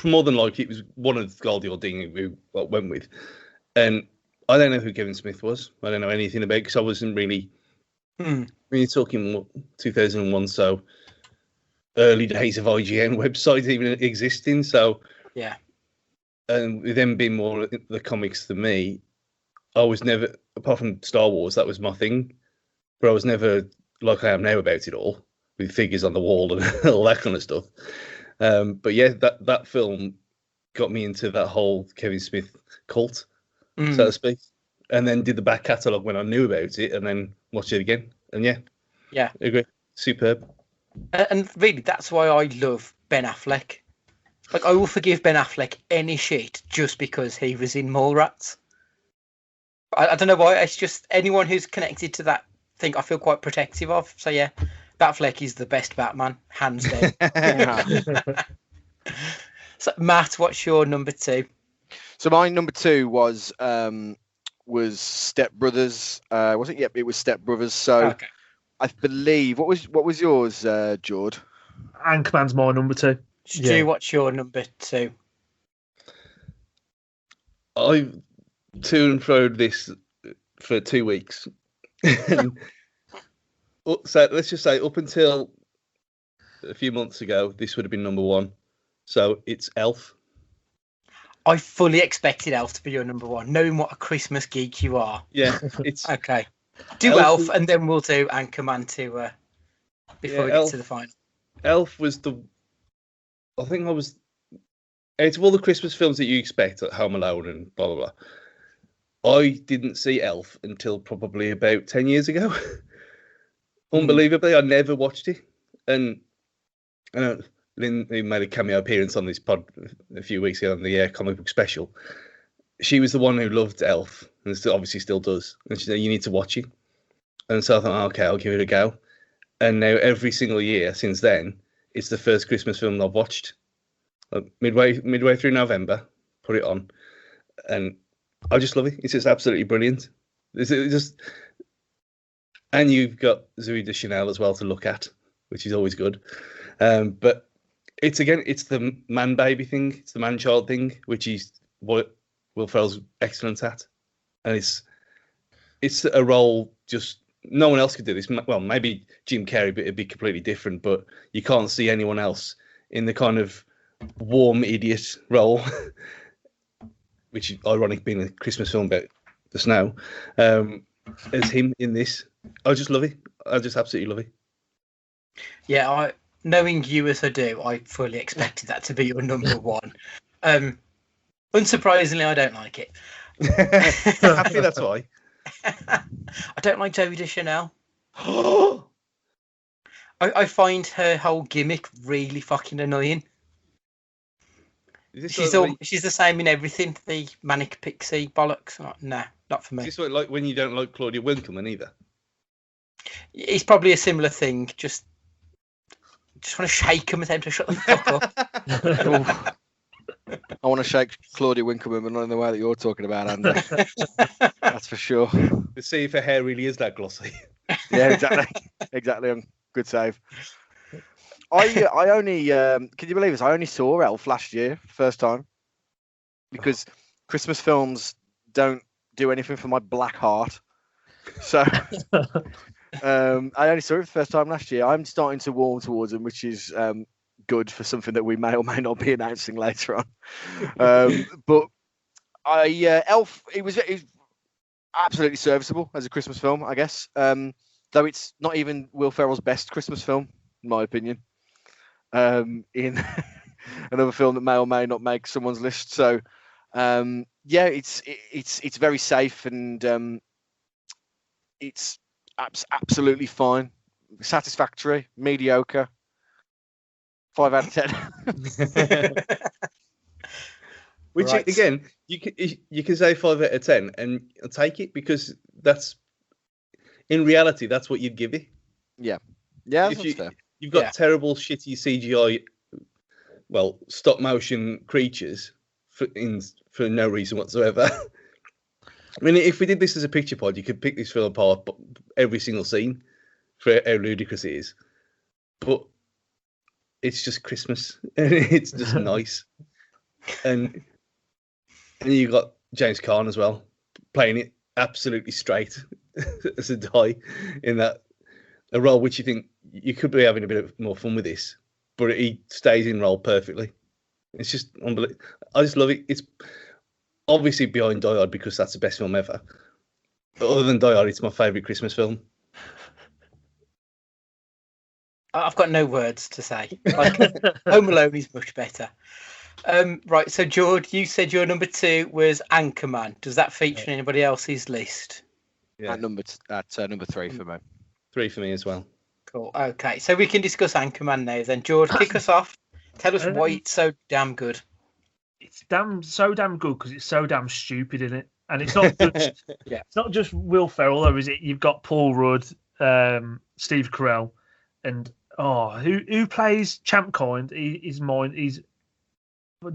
[SPEAKER 4] more than likely it was one of Goldie or Dean who went with, and I don't know who Kevin Smith was. I don't know anything about because I wasn't really. You're talking 2001, so early days of IGN websites even existing. So
[SPEAKER 2] yeah,
[SPEAKER 4] and with them being more the comics than me, I was never, apart from Star Wars, that was my thing. But I was never like I am now about it all, with figures on the wall and all that kind of stuff. But yeah, that film got me into that whole Kevin Smith cult, so to speak. And then did the back catalogue when I knew about it, and then watched it again. And yeah, I agree. Superb.
[SPEAKER 2] And really, that's why I love Ben Affleck. Like, I will forgive Ben Affleck any shit just because he was in Mallrats. I don't know why. It's just anyone who's connected to that thing, I feel quite protective of. So yeah, Batfleck is the best Batman, hands down. So Matt, what's your number 2?
[SPEAKER 3] So my number 2 was Step Brothers. Was it? Yep, it was Step Brothers. So I believe what was yours, Jord?
[SPEAKER 5] Anchorman's my number 2.
[SPEAKER 2] Stu, what's your number 2?
[SPEAKER 4] I've to and froed this for 2 weeks. So let's just say up until a few months ago, this would have been number 1. So it's Elf.
[SPEAKER 2] I fully expected Elf to be your number 1, knowing what a Christmas geek you are.
[SPEAKER 4] Yeah, it's
[SPEAKER 2] okay. Do Elf and then we'll do Anchorman before we get to the final.
[SPEAKER 4] Elf was I think I was. Out of all the Christmas films that you expect, like Home Alone and blah blah blah, I didn't see Elf until probably about 10 years ago. Unbelievably, I never watched it, and I know Lynn made a cameo appearance on this pod a few weeks ago on the comic book special. She was the one who loved Elf, and obviously still does. And she said, "You need to watch it." And so I thought, okay, I'll give it a go. And now every single year since then, it's the first Christmas film I've watched. Midway through November, put it on, and I just love it. It's just absolutely brilliant. It's just, and you've got Zooey Deschanel as well to look at, which is always good. But it's the man baby thing, it's the man child thing, which is what Will Ferrell's excellent at, and it's a role just no one else could do this. Well, maybe Jim Carrey, but it'd be completely different. But you can't see anyone else in the kind of warm idiot role, which is ironic being a Christmas film about the snow, as him in this. I just love it. I just absolutely love it.
[SPEAKER 2] Yeah, knowing you as I do, I fully expected that to be your number 1. Unsurprisingly, I don't like it.
[SPEAKER 4] Happy that's why.
[SPEAKER 2] I don't like Zooey Deschanel. I find her whole gimmick really fucking annoying. She's the same in everything. The manic pixie bollocks. Nah, not for me.
[SPEAKER 4] Is this like when you don't like Claudia Winkleman either?
[SPEAKER 2] It's probably a similar thing. Just want to shake him and tell him to shut the fuck up.
[SPEAKER 3] I want to shake Claudia Winkleman, but not in the way that you're talking about, Andy. That's for sure.
[SPEAKER 4] To see if her hair really is that glossy.
[SPEAKER 3] Yeah, exactly. Good save. I only can you believe this? I only saw Elf last year, first time, because Christmas films don't do anything for my black heart. So I only saw it for the first time last year. I'm starting to warm towards them, which is good for something that we may or may not be announcing later on. But Elf, it was absolutely serviceable as a Christmas film, I guess. Though it's not even Will Ferrell's best Christmas film, in my opinion. In another film that may or may not make someone's list. So yeah, it's very safe and it's absolutely fine, satisfactory, mediocre. 5 out of 10.
[SPEAKER 4] Which
[SPEAKER 3] Right.
[SPEAKER 4] again, you can say 5 out of 10, and I'll take it because that's in reality that's what you'd give it.
[SPEAKER 3] Yeah, that's fair.
[SPEAKER 4] You've got terrible, shitty CGI, well, stop motion creatures for no reason whatsoever. I mean, if we did this as a picture pod, you could pick this film apart, every single scene, for how ludicrous it is. But it's just Christmas, and it's just nice. and you got James Caan as well, playing it absolutely straight as a die in that a role which you think you could be having a bit more fun with this, but he stays in role perfectly. It's just unbelievable. I just love it. It's obviously behind Die Hard because that's the best film ever. But other than Die Hard, it's my favourite Christmas film.
[SPEAKER 2] I've got no words to say. Like, Home Alone is much better. Right, so George, you said your number 2 was Anchorman. Does that feature in anybody else's list?
[SPEAKER 3] Yeah. At number 3 for me.
[SPEAKER 4] 3 for me as well.
[SPEAKER 2] Cool. Okay, so we can discuss Anchorman now then. George, kick us off. Tell us why it's so damn good.
[SPEAKER 5] It's so damn good because it's so damn stupid in it, and it's not just it's not just Will Ferrell though, is it? You've got Paul Rudd, Steve Carell, and who plays Champ Kind? He's mine. Do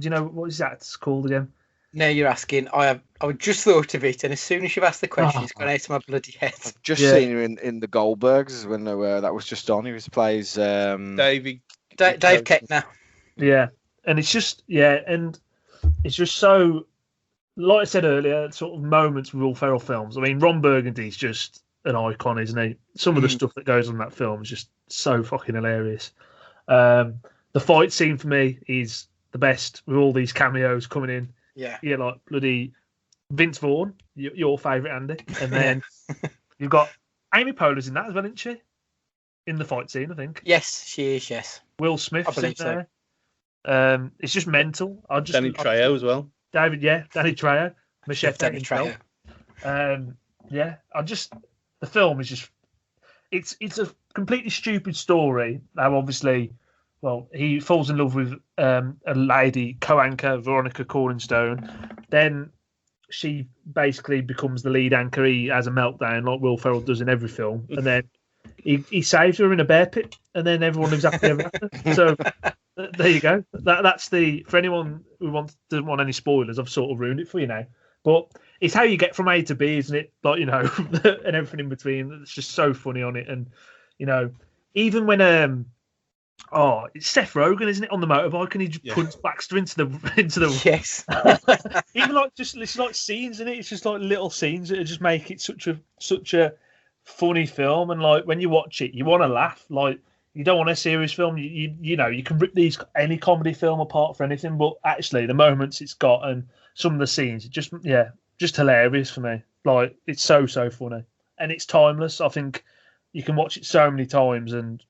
[SPEAKER 5] you know what is that called again?
[SPEAKER 2] No, you're asking. I just thought of it, and as soon as you've asked the question, it's gone out of my bloody head.
[SPEAKER 3] I've just seen him in the Goldbergs when that was just on. He plays
[SPEAKER 2] Dave Keckner.
[SPEAKER 5] Yeah, and it's just and it's just so, like I said earlier, sort of moments with Will Ferrell films. I mean, Ron Burgundy's just an icon, isn't he? Some of the stuff that goes on that film is just so fucking hilarious. The fight scene for me is the best with all these cameos coming in.
[SPEAKER 2] Yeah,
[SPEAKER 5] like bloody Vince Vaughn, your favourite, Andy, and then you've got Amy Poehler's in that as well, isn't she? In the fight scene, I think.
[SPEAKER 2] Yes, she is. Yes.
[SPEAKER 5] Will Smith's in there. It's just mental.
[SPEAKER 4] Danny Trejo as well.
[SPEAKER 5] Danny Trejo, Machete
[SPEAKER 2] Danny Trejo.
[SPEAKER 5] The film is just it's a completely stupid story. Now, obviously, he falls in love with a lady co-anchor, Veronica Corningstone. Then she basically becomes the lead anchor. He has a meltdown like Will Ferrell does in every film, and then he saves her in a bear pit, and then everyone lives happily ever after. So there you go. That's for anyone who doesn't want any spoilers. I've sort of ruined it for you now, but it's how you get from A to B, isn't it? Like, and everything in between. It's just so funny on it, and even when it's Seth Rogen, isn't it, on the motorbike, and he just punts Baxter into the
[SPEAKER 2] yes.
[SPEAKER 5] Even like it's like scenes in it. It's just like little scenes that just make it such a funny film, and like when you watch it, you want to laugh. Like, you don't want a serious film. You can rip any comedy film apart for anything, but actually the moments it's got and some of the scenes, just hilarious for me. Like, it's so funny, and it's timeless. I think you can watch it so many times and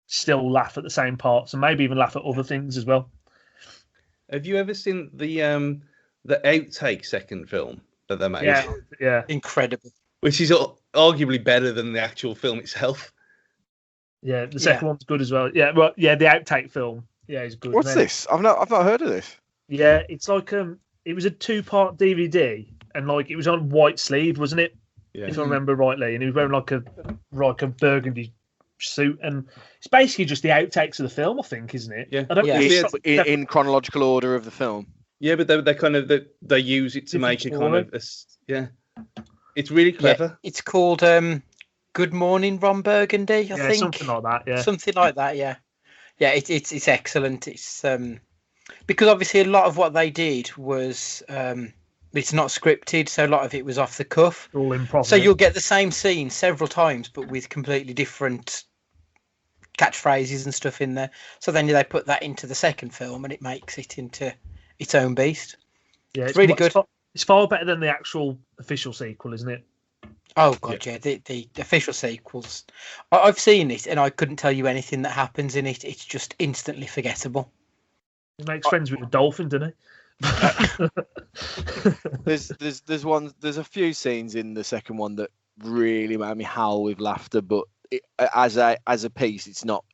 [SPEAKER 5] still laugh at the same parts, and maybe even laugh at other things as well.
[SPEAKER 4] Have you ever seen the outtake second film that they made?
[SPEAKER 5] Yeah,
[SPEAKER 2] incredible.
[SPEAKER 4] Which is arguably better than the actual film itself.
[SPEAKER 5] Yeah, the second one's good as well. Yeah, well, the outtake film, is good.
[SPEAKER 3] What's this? I've not heard of this.
[SPEAKER 5] Yeah, it's like it was a 2-part DVD, and like it was on white sleeve, wasn't it? Yeah. If I remember rightly, and he was wearing like a burgundy suit, and it's basically just the outtakes of the film, I think, isn't it?
[SPEAKER 4] Yeah,
[SPEAKER 5] I don't
[SPEAKER 3] in chronological order of the film.
[SPEAKER 4] Yeah, but they kind of they use it to make it kind of it's really clever.
[SPEAKER 2] Yeah, it's called Good Morning, Ron Burgundy. I think
[SPEAKER 5] something like that. Yeah,
[SPEAKER 2] something like that. Yeah. It's excellent. It's because obviously a lot of what they did was it's not scripted, so a lot of it was off the cuff.
[SPEAKER 5] All improv.
[SPEAKER 2] So you'll get the same scene several times, but with completely different catchphrases and stuff in there. So then they put that into the second film, and it makes it into its own beast.
[SPEAKER 5] Yeah,
[SPEAKER 2] it's really good.
[SPEAKER 5] It's far better than the actual official sequel, isn't it?
[SPEAKER 2] Oh god, yeah. The official sequels, I've seen it, and I couldn't tell you anything that happens in it. It's just instantly forgettable.
[SPEAKER 5] He makes friends with the dolphin, doesn't
[SPEAKER 3] he? There's a few scenes in the second one that really made me howl with laughter, but as a piece, it's not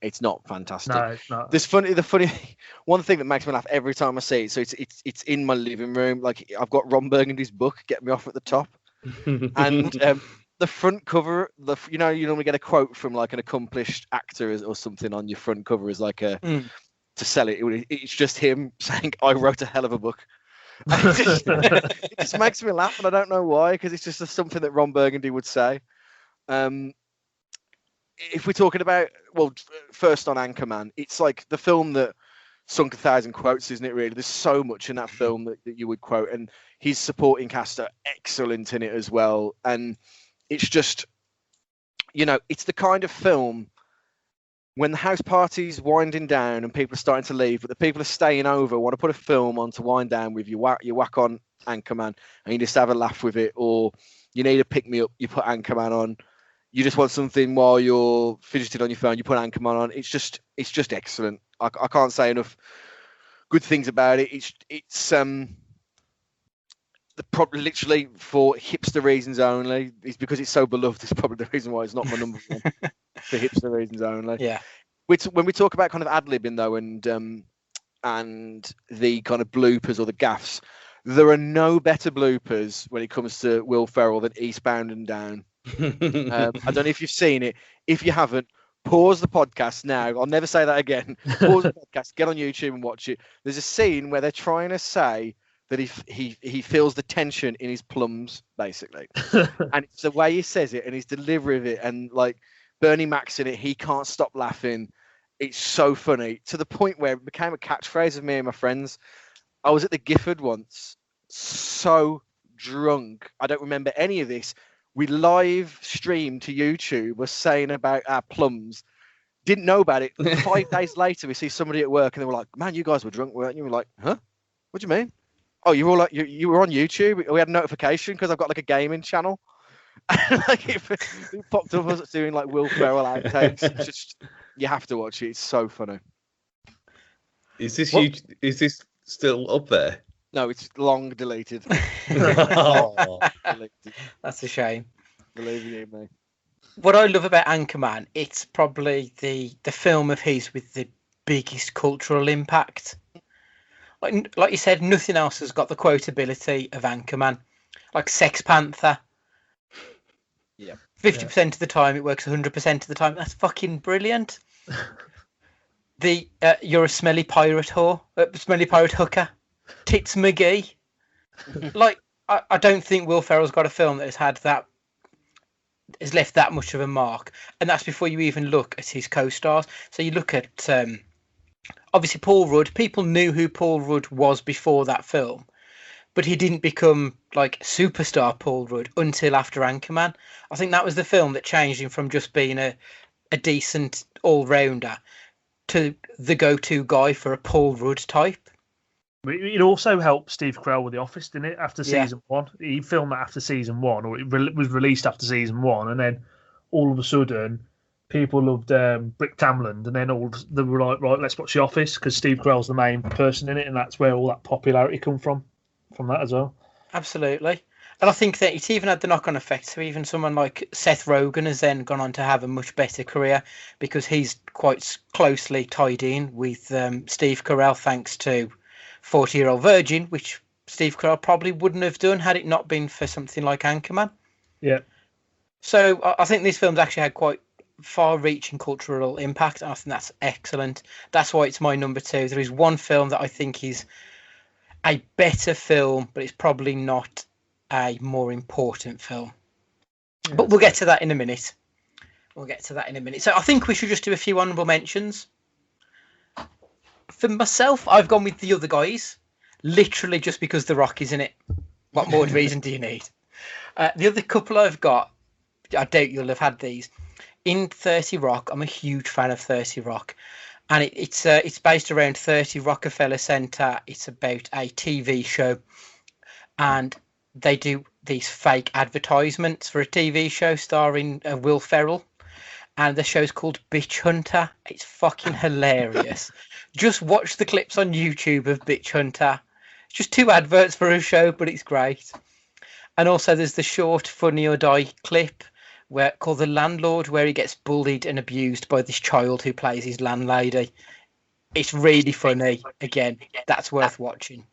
[SPEAKER 3] fantastic. No, it's not. The funny one thing that makes me laugh every time I see it. So it's in my living room. Like, I've got Ron Burgundy's book, Get Me Off at the top, and the front cover. You normally get a quote from like an accomplished actor or something on your front cover as like a to sell it. It's just him saying, "I wrote a hell of a book." It just makes me laugh, and I don't know why, because it's just something that Ron Burgundy would say. If we're talking about, first on Anchorman, it's like the film that sunk 1,000 quotes, isn't it? Really, there's so much in that film that you would quote, and his supporting cast are excellent in it as well. And it's just, it's the kind of film when the house party's winding down and people are starting to leave, but the people are staying over, want to put a film on to wind down with. You whack on Anchorman and you just have a laugh with it, or you need a pick me up, you put Anchorman on. You just want something while you're fidgeting on your phone, you put Anchorman on. It's just excellent. I can't say enough good things about it. It's probably literally for hipster reasons only. It's because it's so beloved. It's probably the reason why it's not my number one for hipster reasons only.
[SPEAKER 2] Yeah.
[SPEAKER 3] When we talk about kind of ad-libbing though, and the kind of bloopers or the gaffes, there are no better bloopers when it comes to Will Ferrell than Eastbound and Down. I don't know if you've seen it. If you haven't, pause the podcast now. I'll never say that again. Pause the podcast, get on YouTube and watch it. There's a scene where they're trying to say that he feels the tension in his plums, basically. And it's the way he says it and his delivery of it, and like Bernie Mac's in it, he can't stop laughing. It's so funny, to the point where it became a catchphrase of me and my friends. I was at the Gifford once, so drunk. I don't remember any of this. We live streamed to YouTube, was saying about our plums. Didn't know about it. 5 days later, we see somebody at work and they were like, "Man, you guys were drunk, weren't you?" We're like, "Huh? What do you mean?" "Oh, you were all like, you were on YouTube. We had a notification because I've got like a gaming channel." Like it popped up as doing like Will Ferrell outtakes. It's just, you have to watch it. It's so funny.
[SPEAKER 4] Is this still up there?
[SPEAKER 3] No, it's long deleted.
[SPEAKER 4] Oh.
[SPEAKER 3] Deleted.
[SPEAKER 2] That's a shame.
[SPEAKER 3] Believe you me.
[SPEAKER 2] What I love about Anchorman, it's probably the film of his with the biggest cultural impact. Like you said, nothing else has got the quotability of Anchorman. Like Sex Panther.
[SPEAKER 3] Yeah.
[SPEAKER 2] 50% of the time it works 100% of the time. That's fucking brilliant. You're a smelly pirate hooker. Tits McGee. Like, I don't think Will Ferrell's got a film that has left that much of a mark, and that's before you even look at his co-stars. So you look at obviously Paul Rudd. People knew who Paul Rudd was before that film, but he didn't become like superstar Paul Rudd until after Anchorman. I think that was the film that changed him from just being a decent all-rounder to the go-to guy for a Paul Rudd type.
[SPEAKER 5] It also helped Steve Carell with The Office, didn't it? After season one, he filmed that after season one, or it was released after season one, and then all of a sudden, people loved Brick Tamland, and then they were like, right, let's watch The Office because Steve Carell's the main person in it, and that's where all that popularity come from that as well.
[SPEAKER 2] Absolutely, and I think that it's even had the knock-on effect. So even someone like Seth Rogen has then gone on to have a much better career because he's quite closely tied in with Steve Carell, thanks to 40-Year-Old Virgin, which Steve Carell probably wouldn't have done had it not been for something like Anchorman.
[SPEAKER 5] Yeah.
[SPEAKER 2] So I think this film's actually had quite far-reaching cultural impact, and I think that's excellent. That's why it's my number 2. There is one film that I think is a better film, but it's probably not a more important film. Yeah, but we'll get to that in a minute. So I think we should just do a few honourable mentions. For myself, I've gone with The Other Guys, literally just because The Rock is in it. What more reason do you need? The other couple I've got, I doubt you'll have had these. In 30 Rock, I'm a huge fan of 30 Rock. And it's based around 30 Rockefeller Center. It's about a TV show. And they do these fake advertisements for a TV show starring Will Ferrell. And the show's called Bitch Hunter. It's fucking hilarious. Just watch the clips on YouTube of Bitch Hunter. It's just 2 adverts for a show, but it's great. And also there's the short Funny or Die clip called The Landlord, where he gets bullied and abused by this child who plays his landlady. It's really funny. Again, that's worth watching.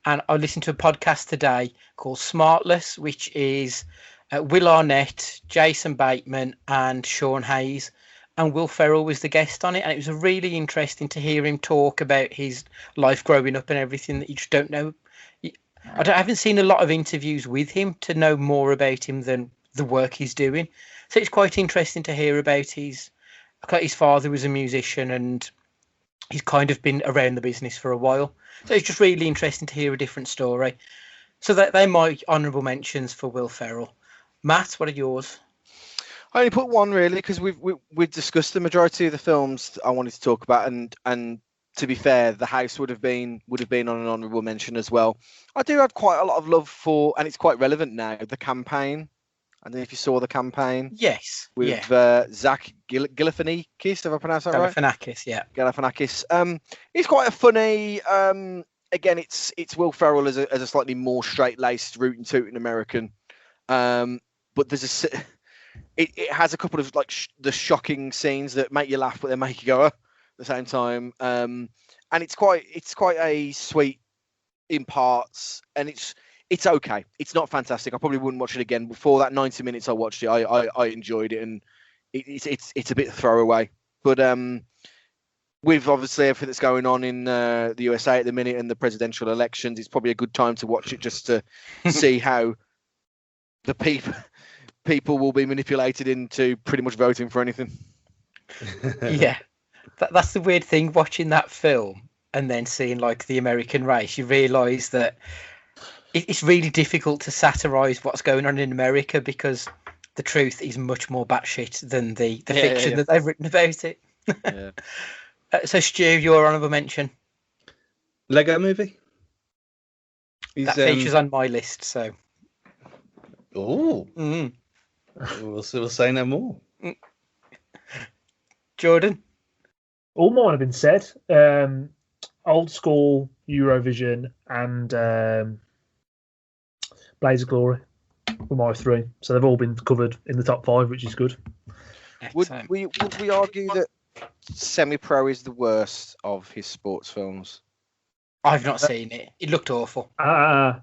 [SPEAKER 2] And I listened to a podcast today called Smartless, which is Will Arnett, Jason Bateman and Sean Hayes, and Will Ferrell was the guest on it, and it was really interesting to hear him talk about his life growing up and everything that you just don't know. I haven't seen a lot of interviews with him to know more about him than the work he's doing, so it's quite interesting to hear about his father was a musician, and he's kind of been around the business for a while. So it's just really interesting to hear a different story. So they're my honourable mentions for Will Ferrell. Matt, what are yours?
[SPEAKER 3] I only put one really because we've discussed the majority of the films I wanted to talk about, and to be fair, The House would have been on an honourable mention as well. I do have quite a lot of love for, and it's quite relevant now, The Campaign. I don't know if you saw The Campaign.
[SPEAKER 2] Yes.
[SPEAKER 3] With Zach Galifianakis, have I pronounced that right?
[SPEAKER 2] Galifianakis, yeah.
[SPEAKER 3] Galifianakis. It's quite a funny. Again, it's Will Ferrell as a slightly more straight-laced, rootin' tootin' American. But there's it has a couple of like the shocking scenes that make you laugh, but they make you go at the same time. And it's quite a sweet in parts, and it's okay. It's not fantastic. I probably wouldn't watch it again. Before that 90 minutes I watched it, I enjoyed it, and it's a bit throwaway. But with obviously everything that's going on in the USA at the minute and the presidential elections, it's probably a good time to watch it just to see how the people will be manipulated into pretty much voting for anything.
[SPEAKER 2] Yeah, that's the weird thing watching that film and then seeing like the American race. You realise that it's really difficult to satirise what's going on in America because the truth is much more batshit than the fiction that they've written about it.
[SPEAKER 3] Yeah.
[SPEAKER 2] So Stu, your honourable mention.
[SPEAKER 4] Lego Movie.
[SPEAKER 2] That features on my list. So.
[SPEAKER 4] Oh.
[SPEAKER 2] Mm.
[SPEAKER 4] We'll say no more.
[SPEAKER 2] Jordan.
[SPEAKER 5] All mine have been said. Old school Eurovision and Blaze of Glory were my three. So they've all been covered in the top 5, which is good.
[SPEAKER 3] Would we argue that Semi-Pro is the worst of his sports films?
[SPEAKER 2] I've not seen it. It looked awful.
[SPEAKER 5] No.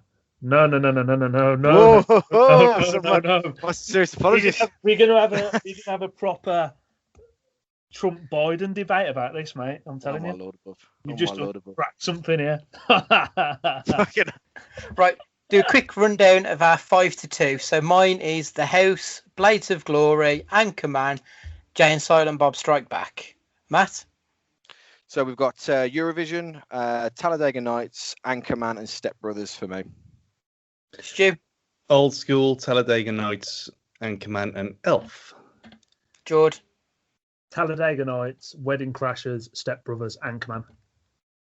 [SPEAKER 3] My serious apologies.
[SPEAKER 5] We're gonna have a proper Trump Biden debate about this, mate. I'm telling you.
[SPEAKER 3] Lord above.
[SPEAKER 5] You just cracked something here.
[SPEAKER 2] Right. Do a quick rundown of our 5 to 2. So mine is The House, Blades of Glory, Anchorman, Jay and Silent Bob Strike Back. Matt?
[SPEAKER 3] So we've got Eurovision, Talladega Nights, Anchorman, and Step Brothers for me.
[SPEAKER 2] Stu?
[SPEAKER 4] Old School, Talladega Nights, Anchorman, and Elf.
[SPEAKER 2] George?
[SPEAKER 5] Talladega Nights, Wedding Crashers, Step Brothers, Anchorman.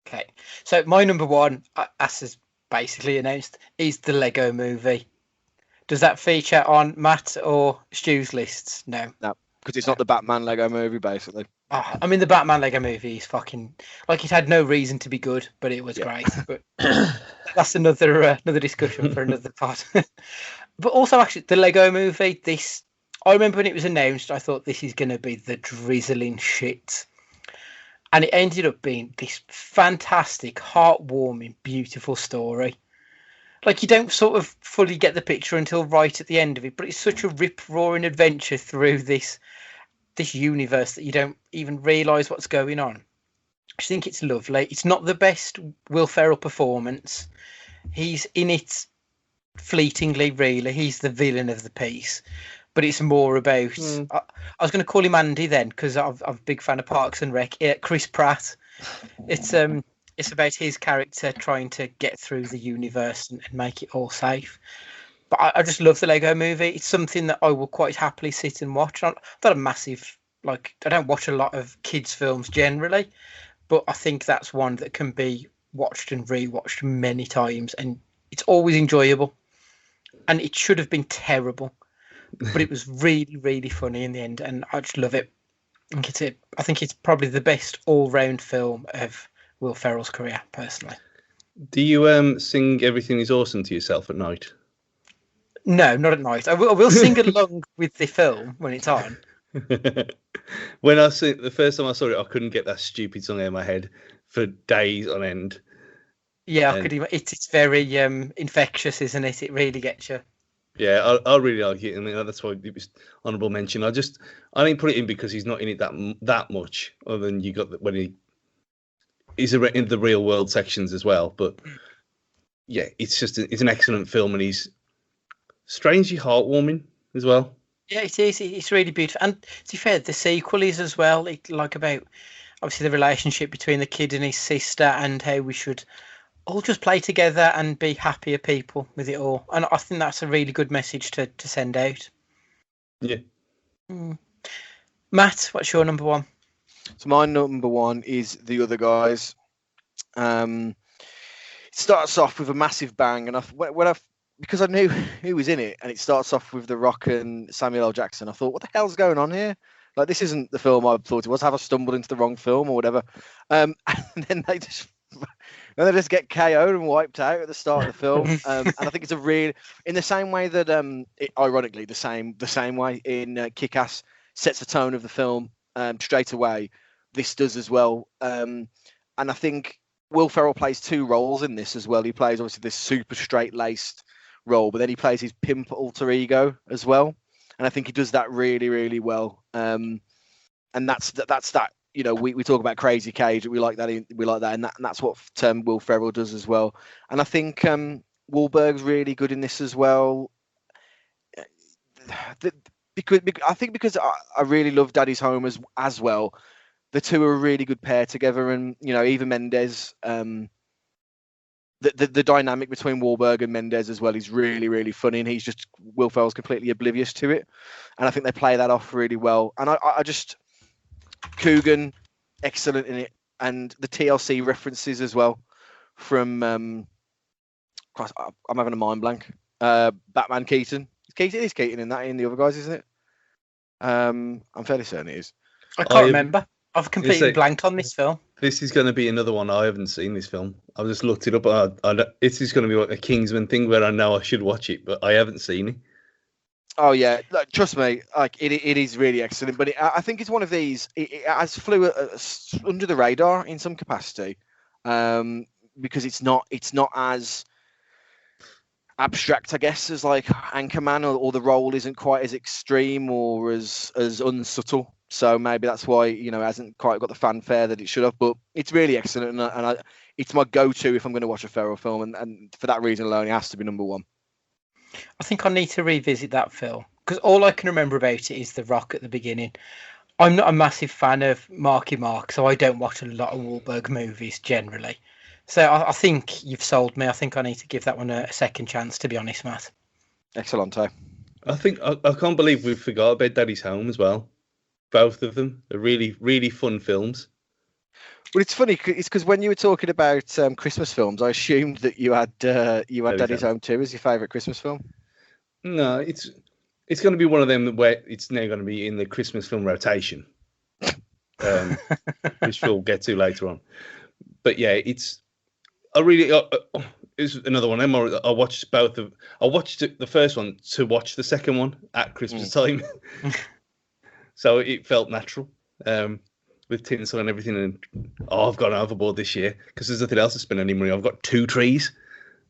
[SPEAKER 2] Okay. So my number 1, as is basically announced, is the Lego Movie. Does that feature on Matt or Stu's lists? No.
[SPEAKER 3] No, because it's not the Batman Lego Movie, basically.
[SPEAKER 2] I mean, the Batman Lego Movie is fucking like it had no reason to be good, but it was great. But that's another discussion for another part. But also, actually, the Lego Movie. I remember when it was announced, I thought this is going to be the drizzling shit, and it ended up being this fantastic, heartwarming, beautiful story. Like you don't sort of fully get the picture until right at the end of it, but it's such a rip-roaring adventure through this universe that you don't even realise what's going on. I think it's lovely. It's not the best Will Ferrell performance. He's in it fleetingly, really. He's the villain of the piece. But it's more about... I was going to call him Andy then, because I'm a big fan of Parks and Rec. Chris Pratt. It's about his character trying to get through the universe and make it all safe. But I just love the Lego Movie. It's something that I will quite happily sit and watch. I'm not a massive, I don't watch a lot of kids' films generally, but I think that's one that can be watched and rewatched many times, and it's always enjoyable. And it should have been terrible, but it was really, really funny in the end, and I just love it. I think it's probably the best all-round film of Will Ferrell's career, personally.
[SPEAKER 4] Do you sing Everything Is Awesome to yourself at night?
[SPEAKER 2] No, not at night. I will sing along with the film when it's on.
[SPEAKER 4] When the first time I saw it, I couldn't get that stupid song out of my head for days on end.
[SPEAKER 2] Yeah, I could even. It's very infectious, isn't it? It really gets you.
[SPEAKER 4] Yeah, I really like it. I mean, that's why it was honourable mention. I didn't put it in because he's not in it that much, other than you got when he's in the real world sections as well. But yeah, it's an excellent film, and he's strangely heartwarming as well.
[SPEAKER 2] Yeah, it is. It's really beautiful. And to be fair, the sequel is as well. Like about, obviously the relationship between the kid and his sister, and how we should all just play together and be happier people with it all. And I think that's a really good message to send out.
[SPEAKER 4] Yeah.
[SPEAKER 2] Matt, what's your number one?
[SPEAKER 3] So my number one is The Other Guys. It starts off with a massive bang, and because I knew who was in it, and it starts off with The Rock and Samuel L. Jackson, I thought, what the hell's going on here? Like, this isn't the film I thought it was. Have I stumbled into the wrong film or whatever? And then they just get KO'd and wiped out at the start of the film. And I think it's a real, in the same way that, ironically, the same way in Kick-Ass sets the tone of the film straight away. This does as well. And I think Will Ferrell plays two roles in this as well. He plays obviously this super straight-laced role, but then he plays his pimp alter ego as well. And I think he does that really, really well. And that's that. You know, we talk about Crazy Cage. We like that. And that's what Will Ferrell does as well. And I think Wahlberg's really good in this as well. Because I really love Daddy's Home as well. The two are a really good pair together, and you know, Eva Mendes. The dynamic between Wahlberg and Mendes as well is really, really funny, and Will Ferrell's completely oblivious to it, and I think they play that off really well. And I just Coogan, excellent in it, and the TLC references as well from I'm having a mind blank. Batman Keaton. Is Keaton in that in The Other Guys, isn't it? I'm fairly certain it is.
[SPEAKER 2] I can't remember. I've completely blanked on this film.
[SPEAKER 4] This is going to be another one. I haven't seen this film. I just looked it up. This is going to be like a Kingsman thing where I know I should watch it, but I haven't seen it.
[SPEAKER 3] Oh yeah, look, trust me, like it is really excellent. But I think it's one of these. It has flew under the radar in some capacity, because it's not as abstract, I guess, as like Anchorman, or the role isn't quite as extreme or as unsubtle. So maybe that's why, you know, it hasn't quite got the fanfare that it should have. But it's really excellent, and it's my go-to if I'm going to watch a Ferrell film, and for that reason alone, it has to be number one.
[SPEAKER 2] I think I need to revisit that film, because all I can remember about it is The Rock at the beginning. I'm not a massive fan of Marky Mark, so I don't watch a lot of Wahlberg movies generally. So I think you've sold me. I think I need to give that one a second chance, to be honest, Matt.
[SPEAKER 3] Excellent.
[SPEAKER 4] I think I can't believe we forgot about Daddy's Home as well. Both of them are really, really fun films.
[SPEAKER 3] Well, it's funny. It's because when you were talking about Christmas films, I assumed that you had Daddy's Home too as your favourite Christmas film.
[SPEAKER 4] No, it's going to be one of them where it's now going to be in the Christmas film rotation, which we'll get to later on. But yeah, it's another one. I watched both of. I watched the first one to watch the second one at Christmas time. So it felt natural, with tinsel and everything. And I've gone overboard this year because there's nothing else to spend any money. I've got 2 trees.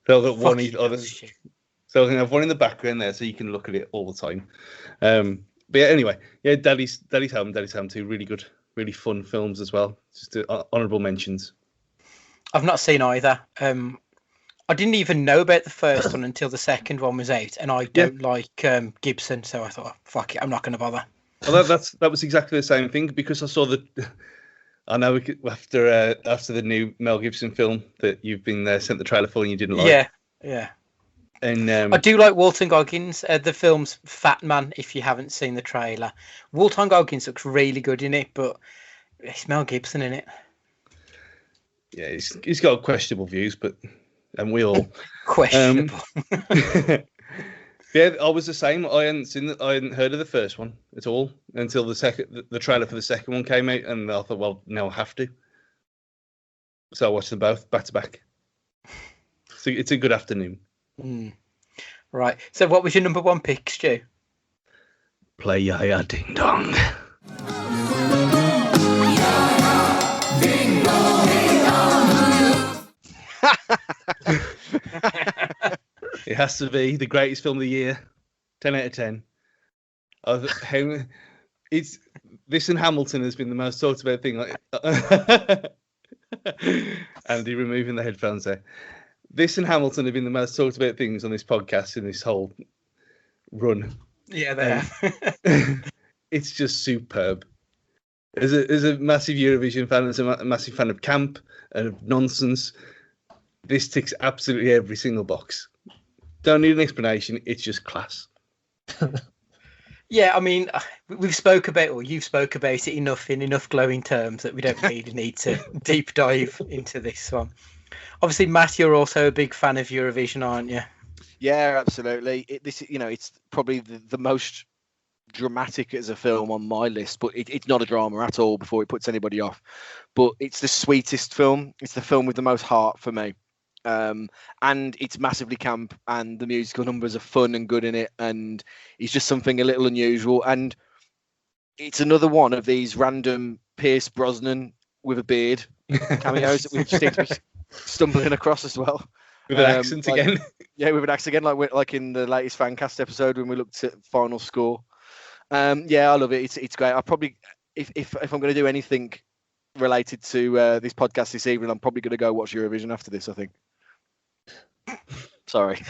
[SPEAKER 4] So I've got one other. So I can have one in the background there, so you can look at it all the time. But yeah, anyway, yeah, Daddy's Home, Daddy's Home 2, really good, really fun films as well. Just honourable mentions.
[SPEAKER 2] I've not seen either. I didn't even know about the first one until the second one was out, and I don't like Gibson, so I thought, fuck it, I'm not going to bother.
[SPEAKER 4] Well, that was exactly the same thing, because I saw I know after the new Mel Gibson film that you've been sent the trailer for and you didn't like.
[SPEAKER 2] Yeah.
[SPEAKER 4] And
[SPEAKER 2] I do like Walton Goggins. The film's Fat Man, if you haven't seen the trailer. Walton Goggins looks really good in it, but it's Mel Gibson in it.
[SPEAKER 4] Yeah, he's got questionable views, and we all
[SPEAKER 2] questionable.
[SPEAKER 4] Yeah, I was the same. I hadn't heard of the first one at all until the trailer for the second one came out, and I thought, well, now I have to. So I watched them both back to back. So it's a good afternoon.
[SPEAKER 2] Right. So what was your number one pick, Stu?
[SPEAKER 4] Play Ya-Ya Ding Dong.
[SPEAKER 9] Ding dong, ding dong.
[SPEAKER 4] It has to be the greatest film of the year. 10 out of 10. This and Hamilton has been the most talked about thing. Andy removing the headphones there. This and Hamilton have been the most talked about things on this podcast in this whole run.
[SPEAKER 2] Yeah, they have.
[SPEAKER 4] It's just superb. As a massive Eurovision fan, as a massive fan of camp and of nonsense, this ticks absolutely every single box. Don't need an explanation. It's just class.
[SPEAKER 2] Yeah, I mean, you've spoke about it enough in enough glowing terms that we don't really need to deep dive into this one. Obviously, Matt, you're also a big fan of Eurovision, aren't you?
[SPEAKER 3] Yeah, absolutely. It's probably the most dramatic as a film on my list, but it's not a drama at all before it puts anybody off. But it's the sweetest film. It's the film with the most heart for me. And it's massively camp, and the musical numbers are fun and good in it, and it's just something a little unusual. And it's another one of these random Pierce Brosnan with a beard cameos that we just seem to be stumbling across as well.
[SPEAKER 4] With an accent again.
[SPEAKER 3] Yeah, with an accent again, like in the latest Fancast episode when we looked at final score. Yeah, I love it. It's great. I probably, if I'm going to do anything related to this podcast this evening, I'm probably going to go watch Eurovision after this, I think. Sorry.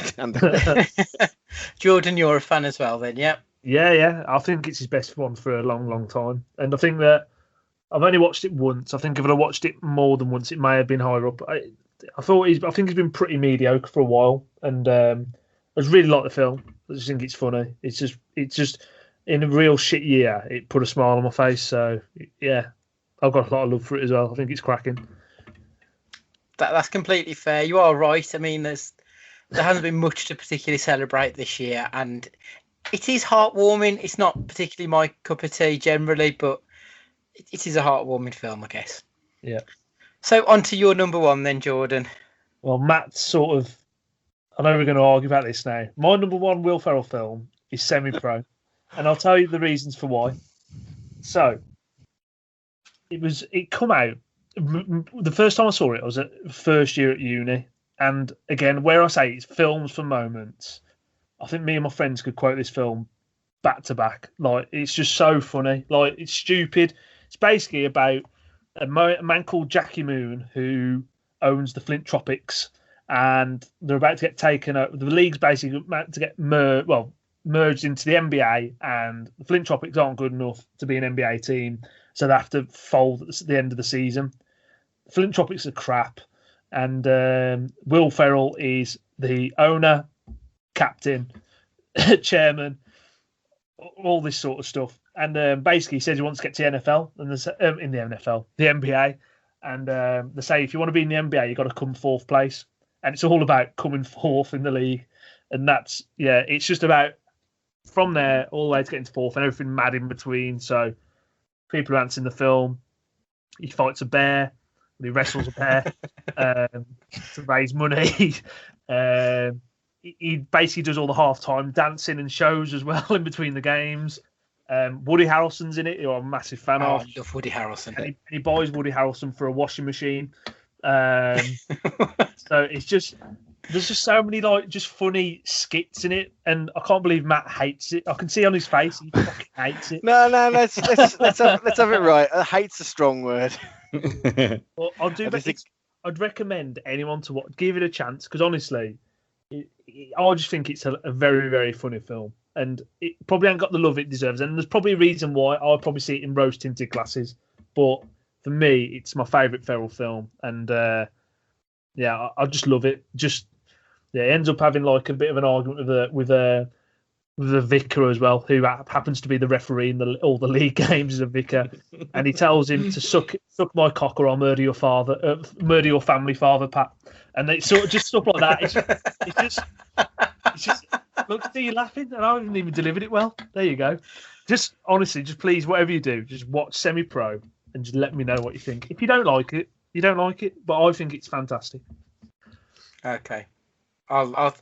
[SPEAKER 2] Jordan, you're a fan as well then, yeah?
[SPEAKER 5] Yeah. I think it's his best one for a long, long time. And I think that I've only watched it once. I think if I'd have watched it more than once, it may have been higher up. I think he's been pretty mediocre for a while. And I just really like the film. I just think it's funny. It's just in a real shit year, it put a smile on my face. So, yeah, I've got a lot of love for it as well. I think it's cracking.
[SPEAKER 2] That's completely fair. You are right. I mean, there hasn't been much to particularly celebrate this year, and it is heartwarming. It's not particularly my cup of tea generally, but it is a heartwarming film, I guess.
[SPEAKER 5] Yeah.
[SPEAKER 2] So on to your number one then, Jordan.
[SPEAKER 5] Well, Matt's I know we're going to argue about this now. My number one Will Ferrell film is Semi-Pro, and I'll tell you the reasons for why. So, it come out. The first time I saw it, I was at first year at uni. And again, where I say it's films for moments, I think me and my friends could quote this film back to back. Like, it's just so funny. Like, it's stupid. It's basically about a man called Jackie Moon who owns the Flint Tropics, and they're about to get taken over. The league's basically about to get merged into the NBA, and the Flint Tropics aren't good enough to be an NBA team, so they have to fold at the end of the season. Flint Tropics are crap, and Will Ferrell is the owner, captain, chairman, all this sort of stuff. And basically, he says he wants to get to the NFL, and the NBA. And they say if you want to be in the NBA, you've got to come fourth place. And it's all about coming fourth in the league. And it's just about from there all the way to getting to fourth and everything mad in between. So people who haven't seen the film, he fights a bear. He wrestles a bear to raise money. He basically does all the halftime dancing and shows as well in between the games. Woody Harrelson's in it, who I'm a massive fan of.
[SPEAKER 2] I love Woody Harrelson.
[SPEAKER 5] And he buys Woody Harrelson for a washing machine. So it's just there's just so many just funny skits in it, and I can't believe Matt hates it. I can see on his face he fucking hates it.
[SPEAKER 3] No, let's have it right. Hate's a strong word.
[SPEAKER 5] Well, I'd recommend anyone to watch, give it a chance, because honestly, I just think it's a very, very funny film, and it probably ain't got the love it deserves. And there's probably a reason why. I'll probably see it in rose tinted glasses, but for me, it's my favourite Ferrell film, and I just love it. It ends up having like a bit of an argument with a vicar as well, who happens to be the referee in all the league games as a vicar, and he tells him to suck my cock or I'll murder your father, murder your family, Father Pat, and it's sort of just stuff like that. It's just look, see you laughing, and I haven't even delivered it well. There you go. Just honestly, just please, whatever you do, just watch Semi-Pro and just let me know what you think. If you don't like it, you don't like it, but I think it's fantastic.
[SPEAKER 2] Okay, I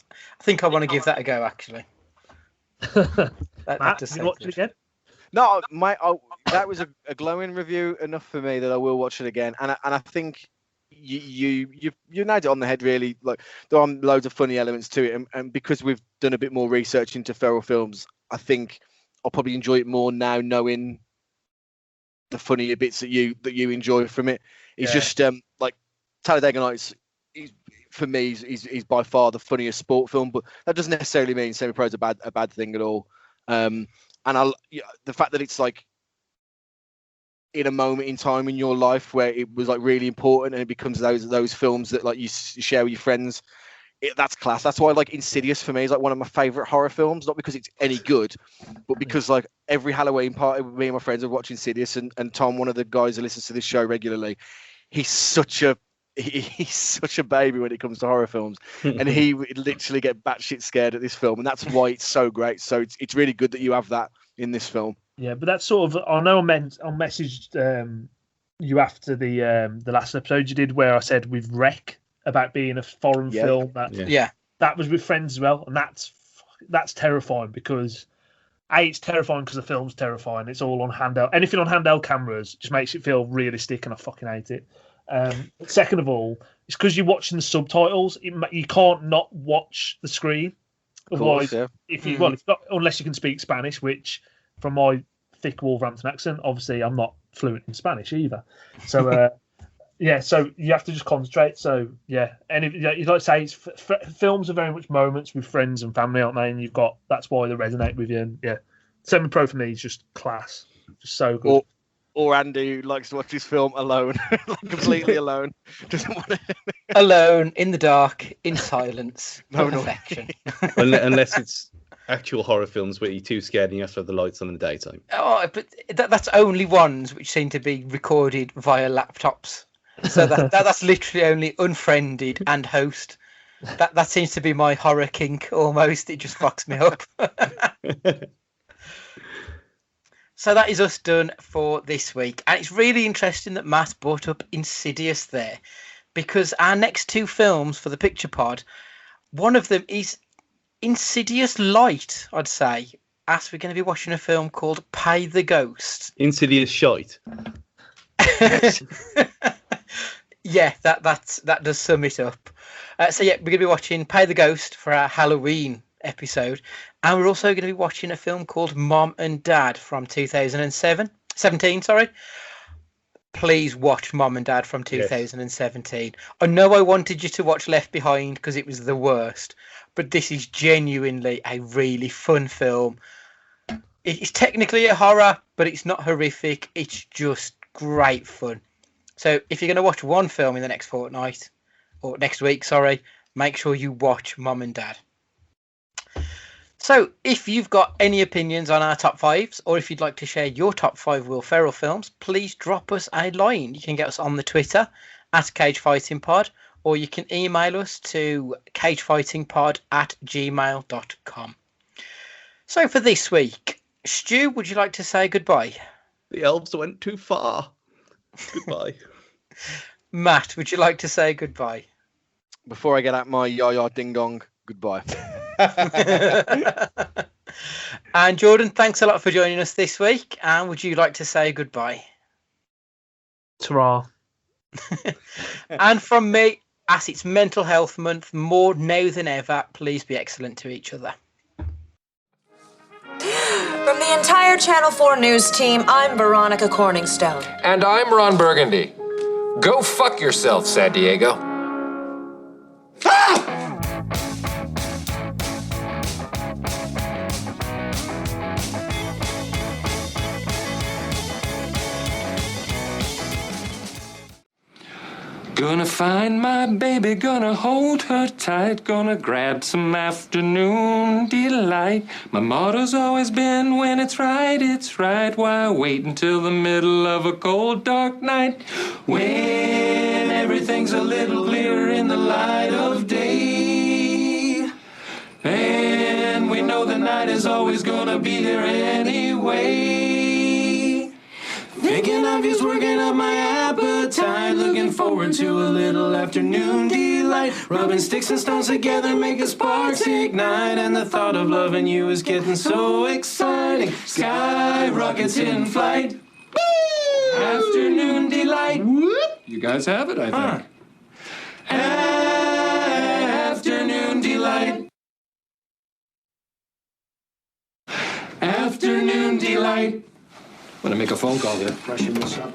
[SPEAKER 2] think I want to give that a go actually.
[SPEAKER 5] Matt, you watch it again?
[SPEAKER 3] No, that was a glowing review enough for me that I will watch it again, and I think you nailed it on the head really. Like, there are loads of funny elements to it, and because we've done a bit more research into Ferrell films, I think I'll probably enjoy it more now, knowing the funnier bits that you enjoy from it. It's just like Talladega Nights. For me, he's by far the funniest sport film, but that doesn't necessarily mean Semi-Pro is a bad thing at all. And the fact that it's like in a moment in time in your life where it was like really important, and it becomes those films that like you share with your friends. That's class. That's why like Insidious for me is like one of my favorite horror films, not because it's any good, but because like every Halloween party with me and my friends are watching Insidious, and Tom, one of the guys who listens to this show regularly, he's such a baby when it comes to horror films, and he would literally get batshit scared at this film, and that's why it's so great. So it's really good that you have that in this film.
[SPEAKER 5] Yeah, but that's sort of, I know I messaged you after the last episode you did where I said with Wreck about being a foreign film. That was with friends as well, and that's terrifying because it's terrifying because the film's terrifying. It's all on handheld. Anything on handheld cameras just makes it feel realistic, and I fucking hate it. Second of all, it's because you're watching the subtitles. You can't not watch the screen. Otherwise, if you it's not, unless you can speak Spanish, which from my thick Wolverhampton accent, obviously I'm not fluent in Spanish either. So so you have to just concentrate. So you'd like to say films are very much moments with friends and family, aren't they? And that's why they resonate with you. And Semi-Pro for me is just class, just so good.
[SPEAKER 3] Or Andy, who likes to watch his film alone, completely alone. Doesn't want to...
[SPEAKER 2] Alone, in the dark, in silence, no affection.
[SPEAKER 4] Unless it's actual horror films where you're too scared and you have to have the lights on in the daytime.
[SPEAKER 2] Oh, but that's only ones which seem to be recorded via laptops. So that's literally only Unfriended and Host. That seems to be my horror kink almost. It just fucks me up. So that is us done for this week. And it's really interesting that Matt brought up Insidious there, because our next two films for the Picture Pod, one of them is Insidious Light, I'd say, as we're going to be watching a film called Pay the Ghost.
[SPEAKER 4] Insidious Shite.
[SPEAKER 2] Yeah, that does sum it up. We're going to be watching Pay the Ghost for our Halloween episode, and we're also going to be watching a film called Mom and Dad from 2017. Please watch Mom and Dad from 2017. Yes. I know I wanted you to watch Left Behind because it was the worst, but this is genuinely a really fun film. It's technically a horror, but it's not horrific. It's just great fun. So if you're going to watch one film in the next fortnight, or next week, make sure you watch Mom and Dad. So if you've got any opinions on our top fives, or if you'd like to share your top 5 Will Ferrell films, please drop us a line. You can get us on the Twitter at CageFightingPod, or you can email us to cagefightingpod@gmail.com. So for this week, Stu, would you like to say goodbye?
[SPEAKER 4] The elves went too far. Goodbye.
[SPEAKER 2] Matt, would you like to say goodbye?
[SPEAKER 3] Before I get out my yah-yah ding-dong, goodbye.
[SPEAKER 2] And Jordan, thanks a lot for joining us this week. And would you like to say goodbye?
[SPEAKER 5] Ta-ra.
[SPEAKER 2] And from me, as it's Mental Health Month, more now than ever, please be excellent to each other.
[SPEAKER 14] From the entire Channel 4 News team, I'm Veronica Corningstone.
[SPEAKER 10] And I'm Ron Burgundy. Go fuck yourself, San Diego. Ah! Gonna find my baby, gonna hold her tight, gonna grab some afternoon delight. My motto's always been, when it's right, why wait until the middle of a cold, dark night? When everything's a little clearer in the light of day. And we know the night is always gonna be there anyway. Thinking of you's working up my appetite. Looking forward to a little afternoon delight. Rubbing sticks and stones together make a sparks ignite. And the thought of loving you is getting so exciting. Sky rockets in flight. Woo! Afternoon delight. Whoop. You guys have it, I think. Afternoon delight. Afternoon delight. I'm gonna make a phone call here. Freshen this up.